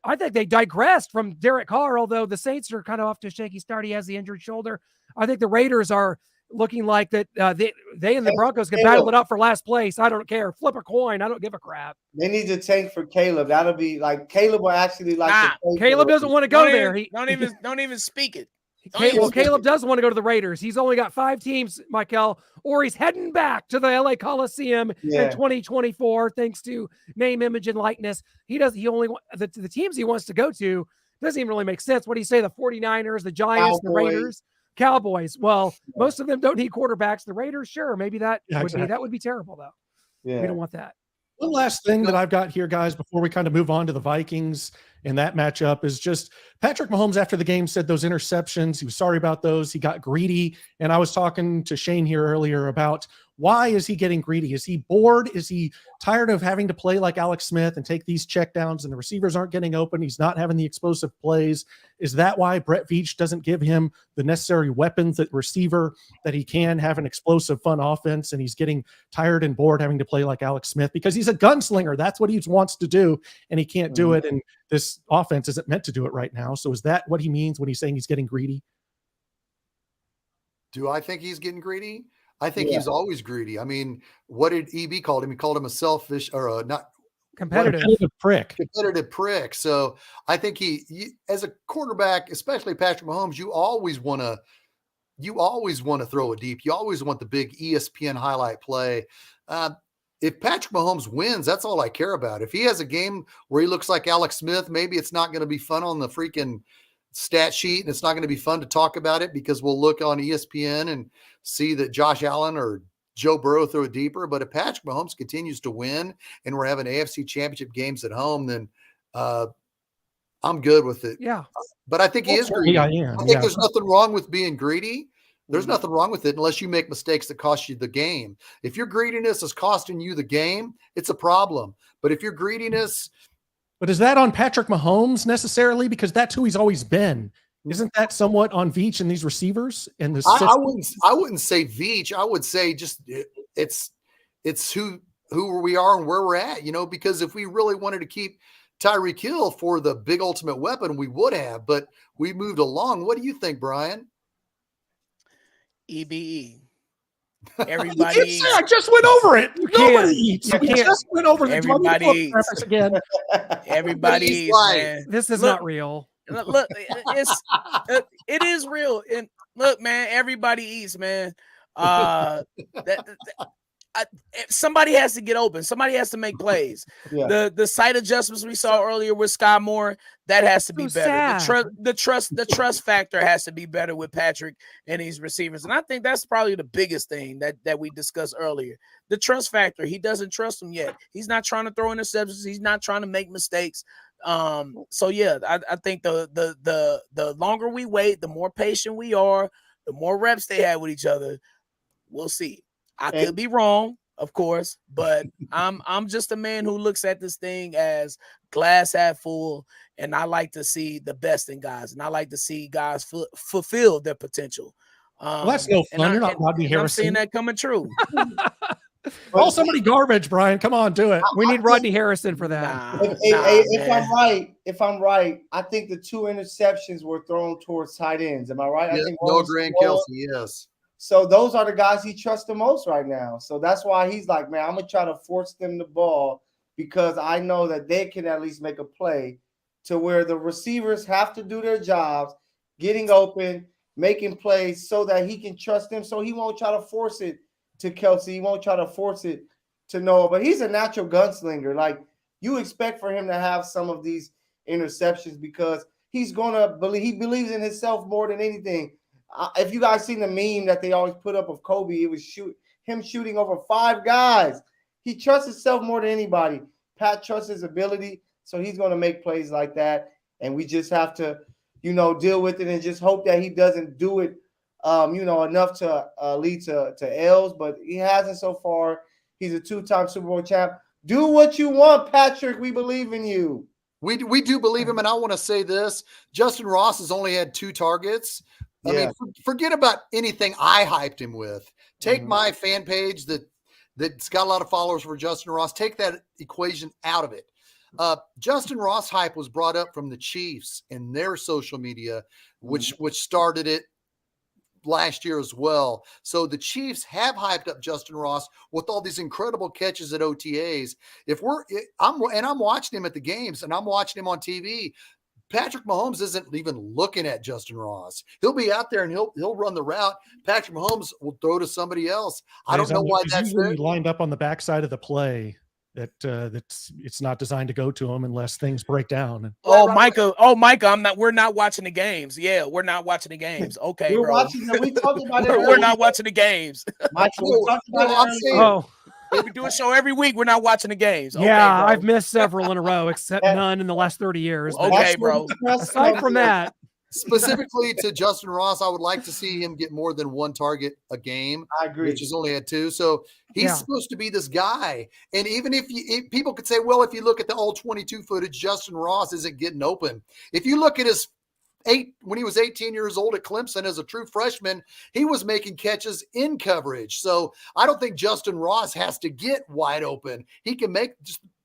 I think they digressed from Derek Carr, although the Saints are kind of off to a shaky start. He has the injured shoulder. I think the Raiders are looking like that. They and the Broncos can battle it out for last place. I don't care. Flip a coin. I don't give a crap. They need to tank for Caleb. That'll be like Caleb will actually like. Caleb doesn't want to go there. Don't even speak it. Caleb does want to go to the Raiders. He's only got 5 teams, Michael, or he's heading back to the LA Coliseum in 2024, thanks to name, image, and likeness. He only the teams he wants to go to doesn't even really make sense. What do you say? The 49ers, the Giants, the Raiders, Cowboys. Well, most of them don't need quarterbacks. The Raiders, sure, maybe that would be terrible though. Yeah. We don't want that. One last thing that I've got here, guys, before we kind of move on to the Vikings and that matchup, is just Patrick Mahomes after the game said those interceptions, he was sorry about those. He got greedy. And I was talking to Shane here earlier about why is he getting greedy? Is he bored? Is he tired of having to play like Alex Smith and take these checkdowns and the receivers aren't getting open? He's not having the explosive plays. Is that why Brett Veach doesn't give him the necessary weapons at receiver that he can have an explosive, fun offense? And he's getting tired and bored having to play like Alex Smith because he's a gunslinger. That's what he wants to do, and he can't do it. And this offense isn't meant to do it right now. So is that what he means when he's saying he's getting greedy? Do I think he's getting greedy? I think he's always greedy. I mean, what did EB call him? He called him a selfish or a not competitive prick. Competitive prick. So I think he as a quarterback, especially Patrick Mahomes, you always want to throw it deep. You always want the big ESPN highlight play. If Patrick Mahomes wins, that's all I care about. If he has a game where he looks like Alex Smith, maybe it's not going to be fun on the freaking stat sheet, and it's not going to be fun to talk about it because we'll look on ESPN and see that Josh Allen or Joe Burrow throw it deeper. But if Patrick Mahomes continues to win and we're having AFC championship games at home, then I'm good with it. Yeah. But I think he is greedy. I am. I think there's nothing wrong with being greedy There's nothing wrong with it unless you make mistakes that cost you the game. If your greediness is costing you the game, it's a problem. But if your greediness, But is that on Patrick Mahomes necessarily? Because that's who he's always been. Isn't that somewhat on Veach and these receivers and the I wouldn't say Veach. I would say just it's who we are and where we're at, because if we really wanted to keep Tyreek Hill for the big ultimate weapon, we would have, but we moved along. What do you think, Brian? EBE. Everybody eats. I just went over it. Nobody eats. We just went over the Everybody eats. again. Everybody eats, man. This is not real. Look, it is real. And look, man, everybody eats, man. Somebody has to get open. Somebody has to make plays. Yeah. The site adjustments we saw earlier with Sky Moore, that has to be better. The trust factor has to be better with Patrick and these receivers. And I think that's probably the biggest thing that we discussed earlier. The trust factor. He doesn't trust them yet. He's not trying to throw interceptions. He's not trying to make mistakes. So yeah, I think the longer we wait, the more patient we are, the more reps they have with each other. We'll see. I could be wrong, of course, but I'm just a man who looks at this thing as glass half full, and I like to see the best in guys, and I like to see guys fulfill their potential. Well, that's no fun. You're not Rodney Harrison. I'm seeing that coming true. Call somebody garbage, Brian. Come on, do it. We need Rodney Harrison for that. If I'm right, I think the 2 interceptions were thrown towards tight ends. Am I right? Yeah, I think Noah Grant Kelsey, yes. So those are the guys he trusts the most right now. So that's why he's like, man, I'm going to try to force them the ball because I know that they can at least make a play to where the receivers have to do their jobs, getting open, making plays so that he can trust them. So he won't try to force it to Kelsey. He won't try to force it to Noah. But he's a natural gunslinger. Like, you expect for him to have some of these interceptions because he's going to believe – he believes in himself more than anything. If you guys seen the meme that they always put up of Kobe, it was him shooting over 5 guys. He trusts himself more than anybody. Pat trusts his ability, so he's going to make plays like that. And we just have to, deal with it and just hope that he doesn't do it, enough to lead to L's. But he hasn't so far. He's a 2-time Super Bowl champ. Do what you want, Patrick. We believe in you. We do believe him, and I want to say this. Justin Ross has only had 2 targets. I mean, forget about anything I hyped him with. Take my fan page that's got a lot of followers for Justin Ross. Take that equation out of it. Justin Ross hype was brought up from the Chiefs and their social media, which started it last year as well. So the Chiefs have hyped up Justin Ross with all these incredible catches at OTAs. I'm watching him at the games and I'm watching him on TV. Patrick Mahomes isn't even looking at Justin Ross. He'll be out there and he'll run the route. Patrick Mahomes will throw to somebody else. I don't know why that's usually lined up on the backside of the play. It's not designed to go to him unless things break down. Micah, we're not watching the games. Yeah, we're not watching the games. Okay, we're bro. watching. We talked about it. We're not watching the games. We do a show every week. We're not watching the games. Okay, yeah, bro. I've missed several in a row, except none in the last 30 years. Okay, bro. Aside from that, specifically to Justin Ross, I would like to see him get more than 1 target a game. I agree. Which has only had 2. So he's supposed to be this guy. And even if people could say, well, if you look at the all 22 footage, Justin Ross isn't getting open. If you look at his when he was 18 years old at Clemson as a true freshman, he was making catches in coverage. So I don't think Justin Ross has to get wide open. He can make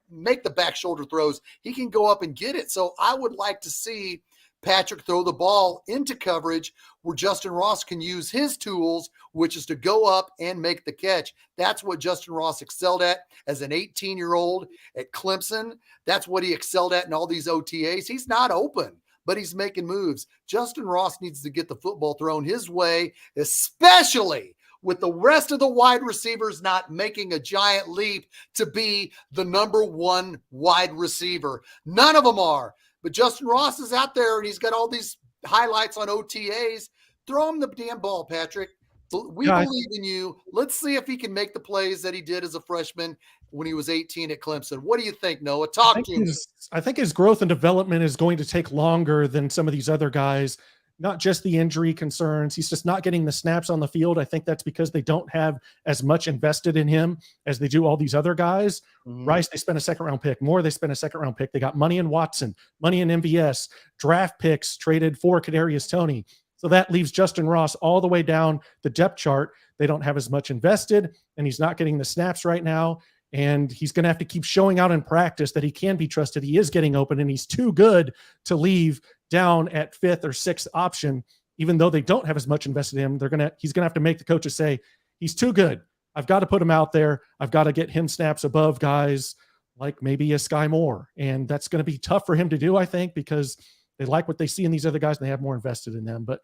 the back shoulder throws. He can go up and get it. So I would like to see Patrick throw the ball into coverage where Justin Ross can use his tools, which is to go up and make the catch. That's what Justin Ross excelled at as an 18-year-old at Clemson. That's what he excelled at in all these OTAs. He's not open, but he's making moves. Justin Ross needs to get the football thrown his way, especially with the rest of the wide receivers not making a giant leap to be the number 1 wide receiver. None of them are. But Justin Ross is out there, and he's got all these highlights on OTAs. Throw him the damn ball, Patrick. We believe in you. Let's see if he can make the plays that he did as a freshman when he was 18 at Clemson. What do you think, Noah? Talk to him. I think his growth and development is going to take longer than some of these other guys. not just the injury concerns. He's just not getting the snaps on the field. I think that's because they don't have as much invested in him as they do all these other guys. Rice, they spent a second-round pick. Moore, they spent a second-round pick. They got money in Watson, money in MVS, draft picks traded for Kadarius Toney. So that leaves Justin Ross all the way down the depth chart. They don't have as much invested, and he's not getting the snaps right now. And he's going to have to keep showing out in practice that he can be trusted. He is getting open, and he's too good to leave down at 5th or 6th option. Even though they don't have as much invested in him, he's going to have to make the coaches say, he's too good. I've got to put him out there. I've got to get him snaps above guys like maybe a Sky Moore. And that's going to be tough for him to do, I think, because they like what they see in these other guys and they have more invested in them. But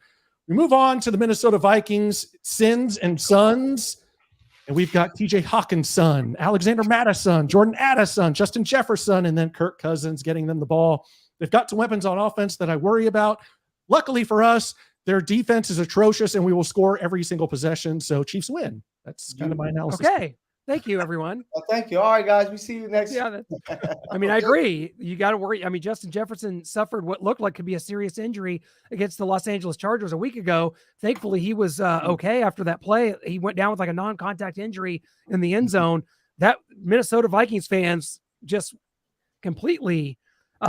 we move on to the Minnesota Vikings, sins and sons. And we've got TJ Hawkins' son, Alexander Madison, Jordan Addison, Justin Jefferson, and then Kirk Cousins getting them the ball. They've got some weapons on offense that I worry about. Luckily for us, their defense is atrocious, and we will score every single possession. So Chiefs win. That's kind of my analysis. Okay. Thank you, everyone. Well, thank you. All right, guys. We see you next. Yeah, I mean, I agree. You got to worry. I mean, Justin Jefferson suffered what looked like could be a serious injury against the Los Angeles Chargers a week ago. Thankfully, he was okay after that play. He went down with like a non-contact injury in the end zone. That Minnesota Vikings fans just completely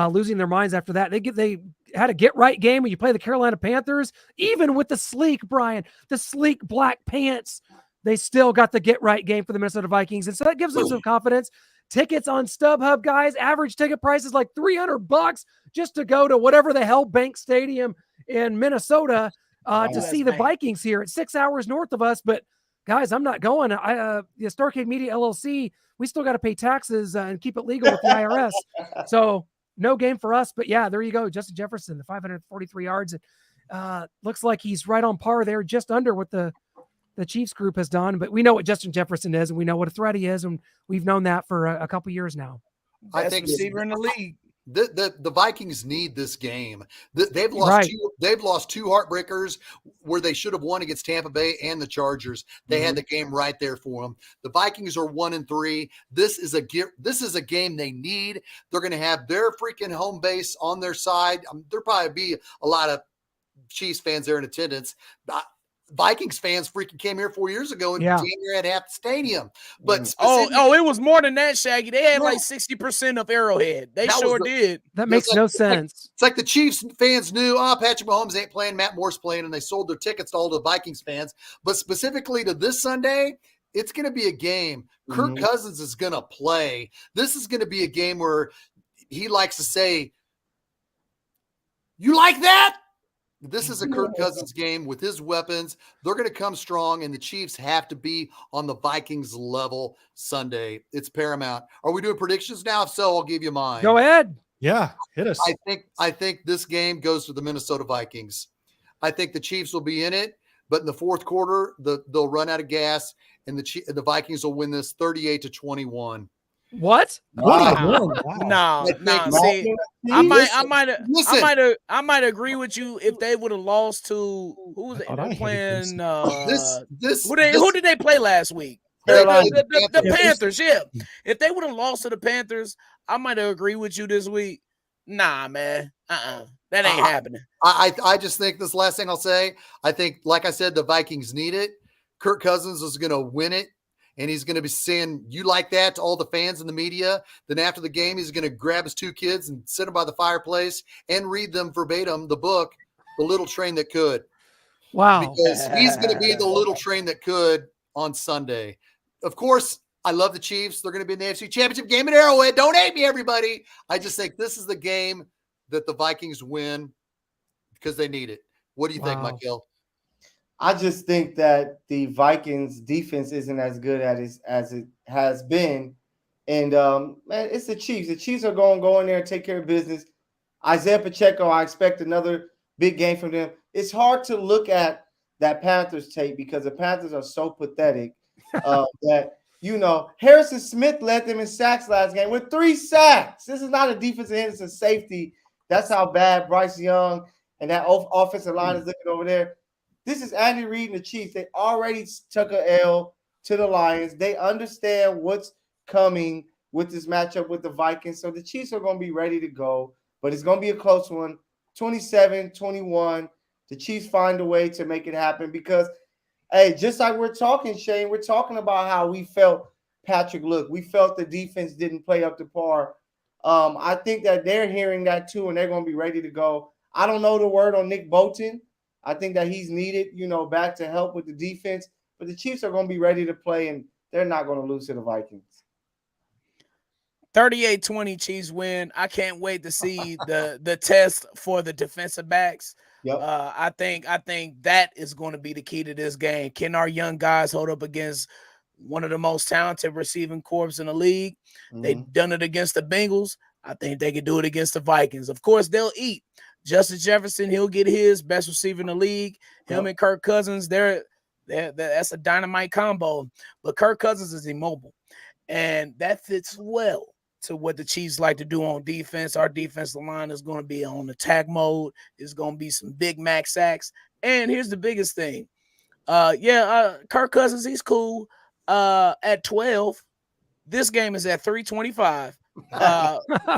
losing their minds after that. They had a get-right game when you play the Carolina Panthers, even with the sleek, Brian, the sleek black pants. They still got the get-right game for the Minnesota Vikings. And so that gives them some confidence. Tickets on StubHub, guys. Average ticket price is like $300 just to go to whatever the hell Bank Stadium in Minnesota to see the Vikings here. It's 6 hours north of us. But, guys, I'm not going. The Starcade Media LLC, we still got to pay taxes and keep it legal with the IRS. So no game for us. But, yeah, there you go. Justin Jefferson, the 543 yards. Looks like he's right on par there, just under what the Chiefs group has done, but we know what Justin Jefferson is, and we know what a threat he is, and we've known that for a couple years now. I think receiver in the league. The Vikings need this game. They've lost two heartbreakers where they should have won against Tampa Bay and the Chargers. They had the game right there for them. The Vikings are 1-3. This is a game they need. They're going to have their freaking home base on their side. There'll probably be a lot of Chiefs fans there in attendance. Vikings fans freaking came here 4 years ago and damn near had half the stadium. But it was more than that, Shaggy. They had like 60% of Arrowhead. They sure did. That makes no sense. It's like the Chiefs fans knew, Patrick Mahomes ain't playing, Matt Moore's playing, and they sold their tickets to all the Vikings fans. But specifically to this Sunday, it's going to be a game. Kirk Cousins is going to play. This is going to be a game where he likes to say, "You like that?" This is a Kirk Cousins game with his weapons. They're going to come strong, and the Chiefs have to be on the Vikings level Sunday. It's paramount. Are we doing predictions now? If so, I'll give you mine. Go ahead. Yeah, hit us. I think this game goes to the Minnesota Vikings. I think the Chiefs will be in it, but in the fourth quarter, they'll run out of gas, and the Vikings will win this 38-21. What? No. See, I might agree with you if they would have lost to who was it playing? Who did they play last week? The Panthers. Yeah. If they would have lost to the Panthers, I might have agreed with you this week. Nah, man. That ain't happening. I just think this last thing I'll say. I think, like I said, the Vikings need it. Kirk Cousins is going to win it. And he's going to be saying, "You like that?" to all the fans in the media. Then after the game, he's going to grab his two kids and sit them by the fireplace and read them verbatim the book, The Little Train That Could. Wow. Because he's going to be the little train that could on Sunday. Of course, I love the Chiefs. They're going to be in the AFC Championship game at Arrowhead. Don't hate me, everybody. I just think this is the game that the Vikings win because they need it. What do you think, Michael? I just think that the Vikings defense isn't as good as it has been. And, man, it's the Chiefs. The Chiefs are going to go in there and take care of business. Isaiah Pacheco, I expect another big game from them. It's hard to look at that Panthers tape because the Panthers are so pathetic that, Harrison Smith led them in sacks last game with 3 sacks. This is not a defensive end. It's a safety. That's how bad Bryce Young and that offensive line is looking over there. This is Andy Reid and the Chiefs. They already took an L to the Lions. They understand what's coming with this matchup with the Vikings. So the Chiefs are going to be ready to go. But it's going to be a close one. 27-21. the Chiefs find a way to make it happen because, hey, just like we're talking, Shane, we're talking about how we felt Patrick looked. We felt the defense didn't play up to par. I think that they're hearing that too, and they're going to be ready to go. I don't know the word on Nick Bolton. I think that he's needed, back to help with the defense. But the Chiefs are going to be ready to play, and they're not going to lose to the Vikings. 38-20 Chiefs win. I can't wait to see the test for the defensive backs. Yep. I think that is going to be the key to this game. Can our young guys hold up against one of the most talented receiving corps in the league? Mm-hmm. They've done it against the Bengals. I think they can do it against the Vikings. Of course, they'll eat. Justin Jefferson, he'll get his best receiver in the league. Him and Kirk Cousins, that's a dynamite combo. But Kirk Cousins is immobile, and that fits well to what the Chiefs like to do on defense. Our defensive line is going to be on attack mode. It's going to be some Big Mac sacks. And here's the biggest thing. Kirk Cousins, he's cool at 12. This game is at 325.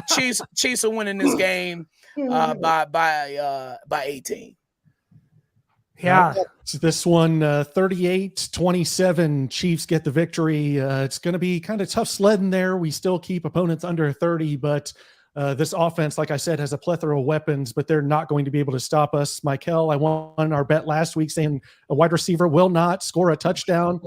Chiefs are winning this game by 18. Yeah. So this one, 38-27, Chiefs get the victory. It's going to be kind of tough sledding there. We still keep opponents under 30, but this offense, like I said, has a plethora of weapons, but they're not going to be able to stop us. Michael, I won our bet last week saying a wide receiver will not score a touchdown.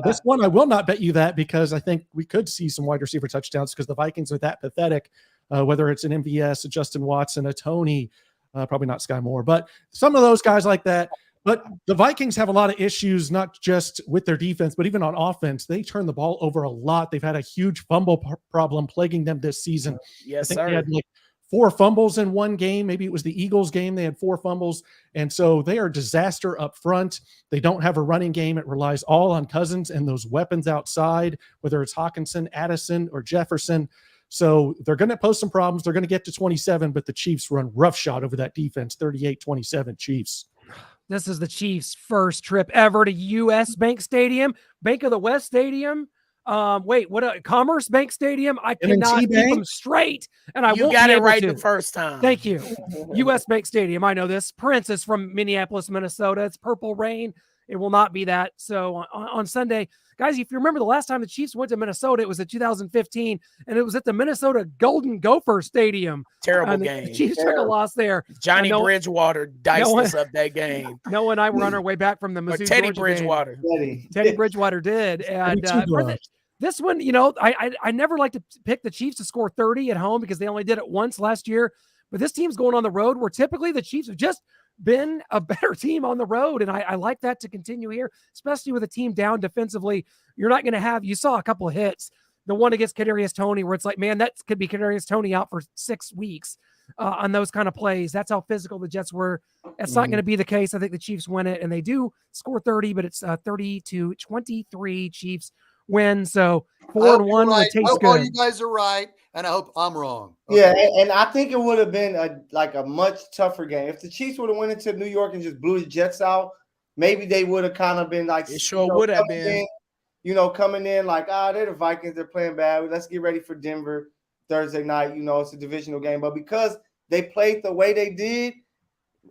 This one, I will not bet you that because I think we could see some wide receiver touchdowns because the Vikings are that pathetic, whether it's an MVS, a Justin Watson, a Tony, probably not Sky Moore, but some of those guys like that. But the Vikings have a lot of issues, not just with their defense, but even on offense. They turn the ball over a lot. They've had a huge fumble problem plaguing them this season. Yes, I think sir. they had like 4 fumbles in one game. Maybe it was the Eagles game. They had 4 fumbles. And so they are a disaster up front. They don't have a running game. It relies all on Cousins and those weapons outside, whether it's Hawkinson, Addison, or Jefferson. So they're going to pose some problems. They're going to get to 27, but the Chiefs run roughshod over that defense, 38-27 Chiefs. This is the Chiefs' first trip ever to U.S. Bank Stadium, Bank of the West Stadium. Commerce Bank Stadium? I cannot keep them straight, and I you won't got be it able right to. the first time. Thank you. U.S. Bank Stadium. I know this. Prince is from Minneapolis, Minnesota. It's Purple Rain. It will not be that. So on Sunday, guys, if you remember the last time the Chiefs went to Minnesota, it was in 2015, and it was at the Minnesota Golden Gopher Stadium. Terrible game. The Chiefs took a loss there. Johnny Bridgewater diced us up that game. Noah and I were on our way back from the Mizzou Teddy Georgia Bridgewater. game. Teddy Bridgewater did. And this one, I never like to pick the Chiefs to score 30 at home because they only did it once last year. But this team's going on the road where typically the Chiefs have just been a better team on the road. And I like that to continue here, especially with a team down defensively. You're not going to have, you saw a couple of hits, the one against Kadarius Toney, where it's like, man, that could be Kadarius Toney out for 6 weeks on those kind of plays. That's how physical the Jets were. That's not going to be the case. I think the Chiefs win it, and they do score 30, but it's 30-23 Chiefs win. So 4-1 right. tastes I hope good. all you guys are right, and I hope I'm wrong. Okay. Yeah, and I think it would have been a much tougher game. If the Chiefs would have went into New York and just blew the Jets out, maybe they would have kind of been like, it sure would have been. Coming in like, they're the Vikings, they're playing bad. Let's get ready for Denver Thursday night. It's a divisional game. But because they played the way they did,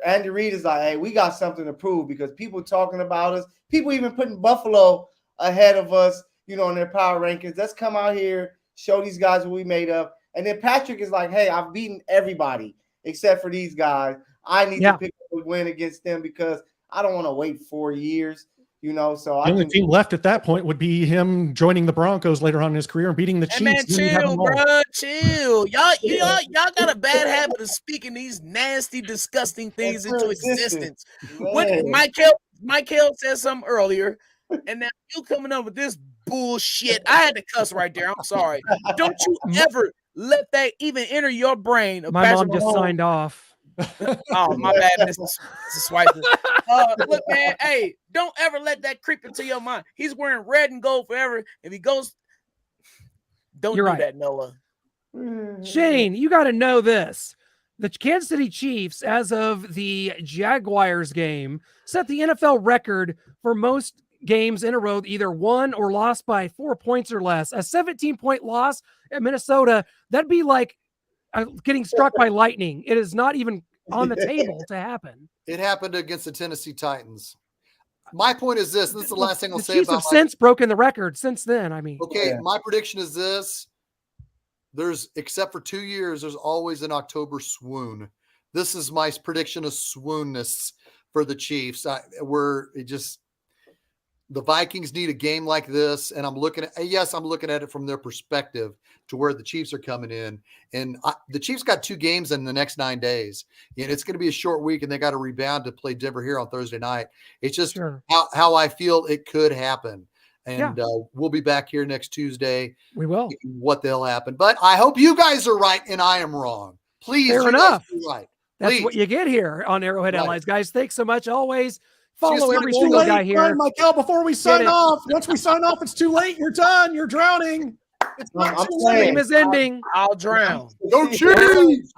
Andy Reid is like, hey, we got something to prove because people talking about us, people even putting Buffalo ahead of us, in their power rankings. Let's come out here, show these guys what we made of. And then Patrick is like, hey, I've beaten everybody except for these guys. I need to pick up a win against them because I don't want to wait 4 years. So the only team left at that point would be him joining the Broncos later on in his career and beating the Chiefs. Man, chill, bro, chill. Y'all got a bad habit of speaking these nasty, disgusting things into existence. What Michael said something earlier, and now you coming up with this bullshit. I had to cuss right there. I'm sorry. Don't you ever let that even enter your brain. My mom just signed off. Oh, my bad, Mrs. Swiper. Look, man, hey, don't ever let that creep into your mind. He's wearing red and gold forever. If he goes, don't do that, Noah. Shane, you got to know this. The Kansas City Chiefs, as of the Jaguars game, set the NFL record for most games in a row, either won or lost by 4 points or less. A 17-point loss at Minnesota, that'd be like getting struck by lightning. It is not even on the table to happen. It happened against the Tennessee Titans. My point is this. This is the last thing I'll say Chiefs about have since broken the record since then. I mean, okay, my prediction is this. There's, except for 2 years, there's always an October swoon. This is my prediction of swoonness for the Chiefs. The Vikings need a game like this, and I'm looking at it from their perspective to where the Chiefs are coming in. And the Chiefs got 2 games in the next 9 days. And it's going to be a short week, and they got to rebound to play Denver here on Thursday night. It's just how I feel it could happen. And we'll be back here next Tuesday. We will. What they'll happen. But I hope you guys are right and I am wrong. Please. Fair enough. Right. That's what you get here on Arrowhead Allies, guys. Thanks so much. Always follow every single guy here. Michael, before we sign off, once we sign off, it's too late. You're done. You're drowning. It's not too late. Game is ending. I'll drown. Go Chiefs!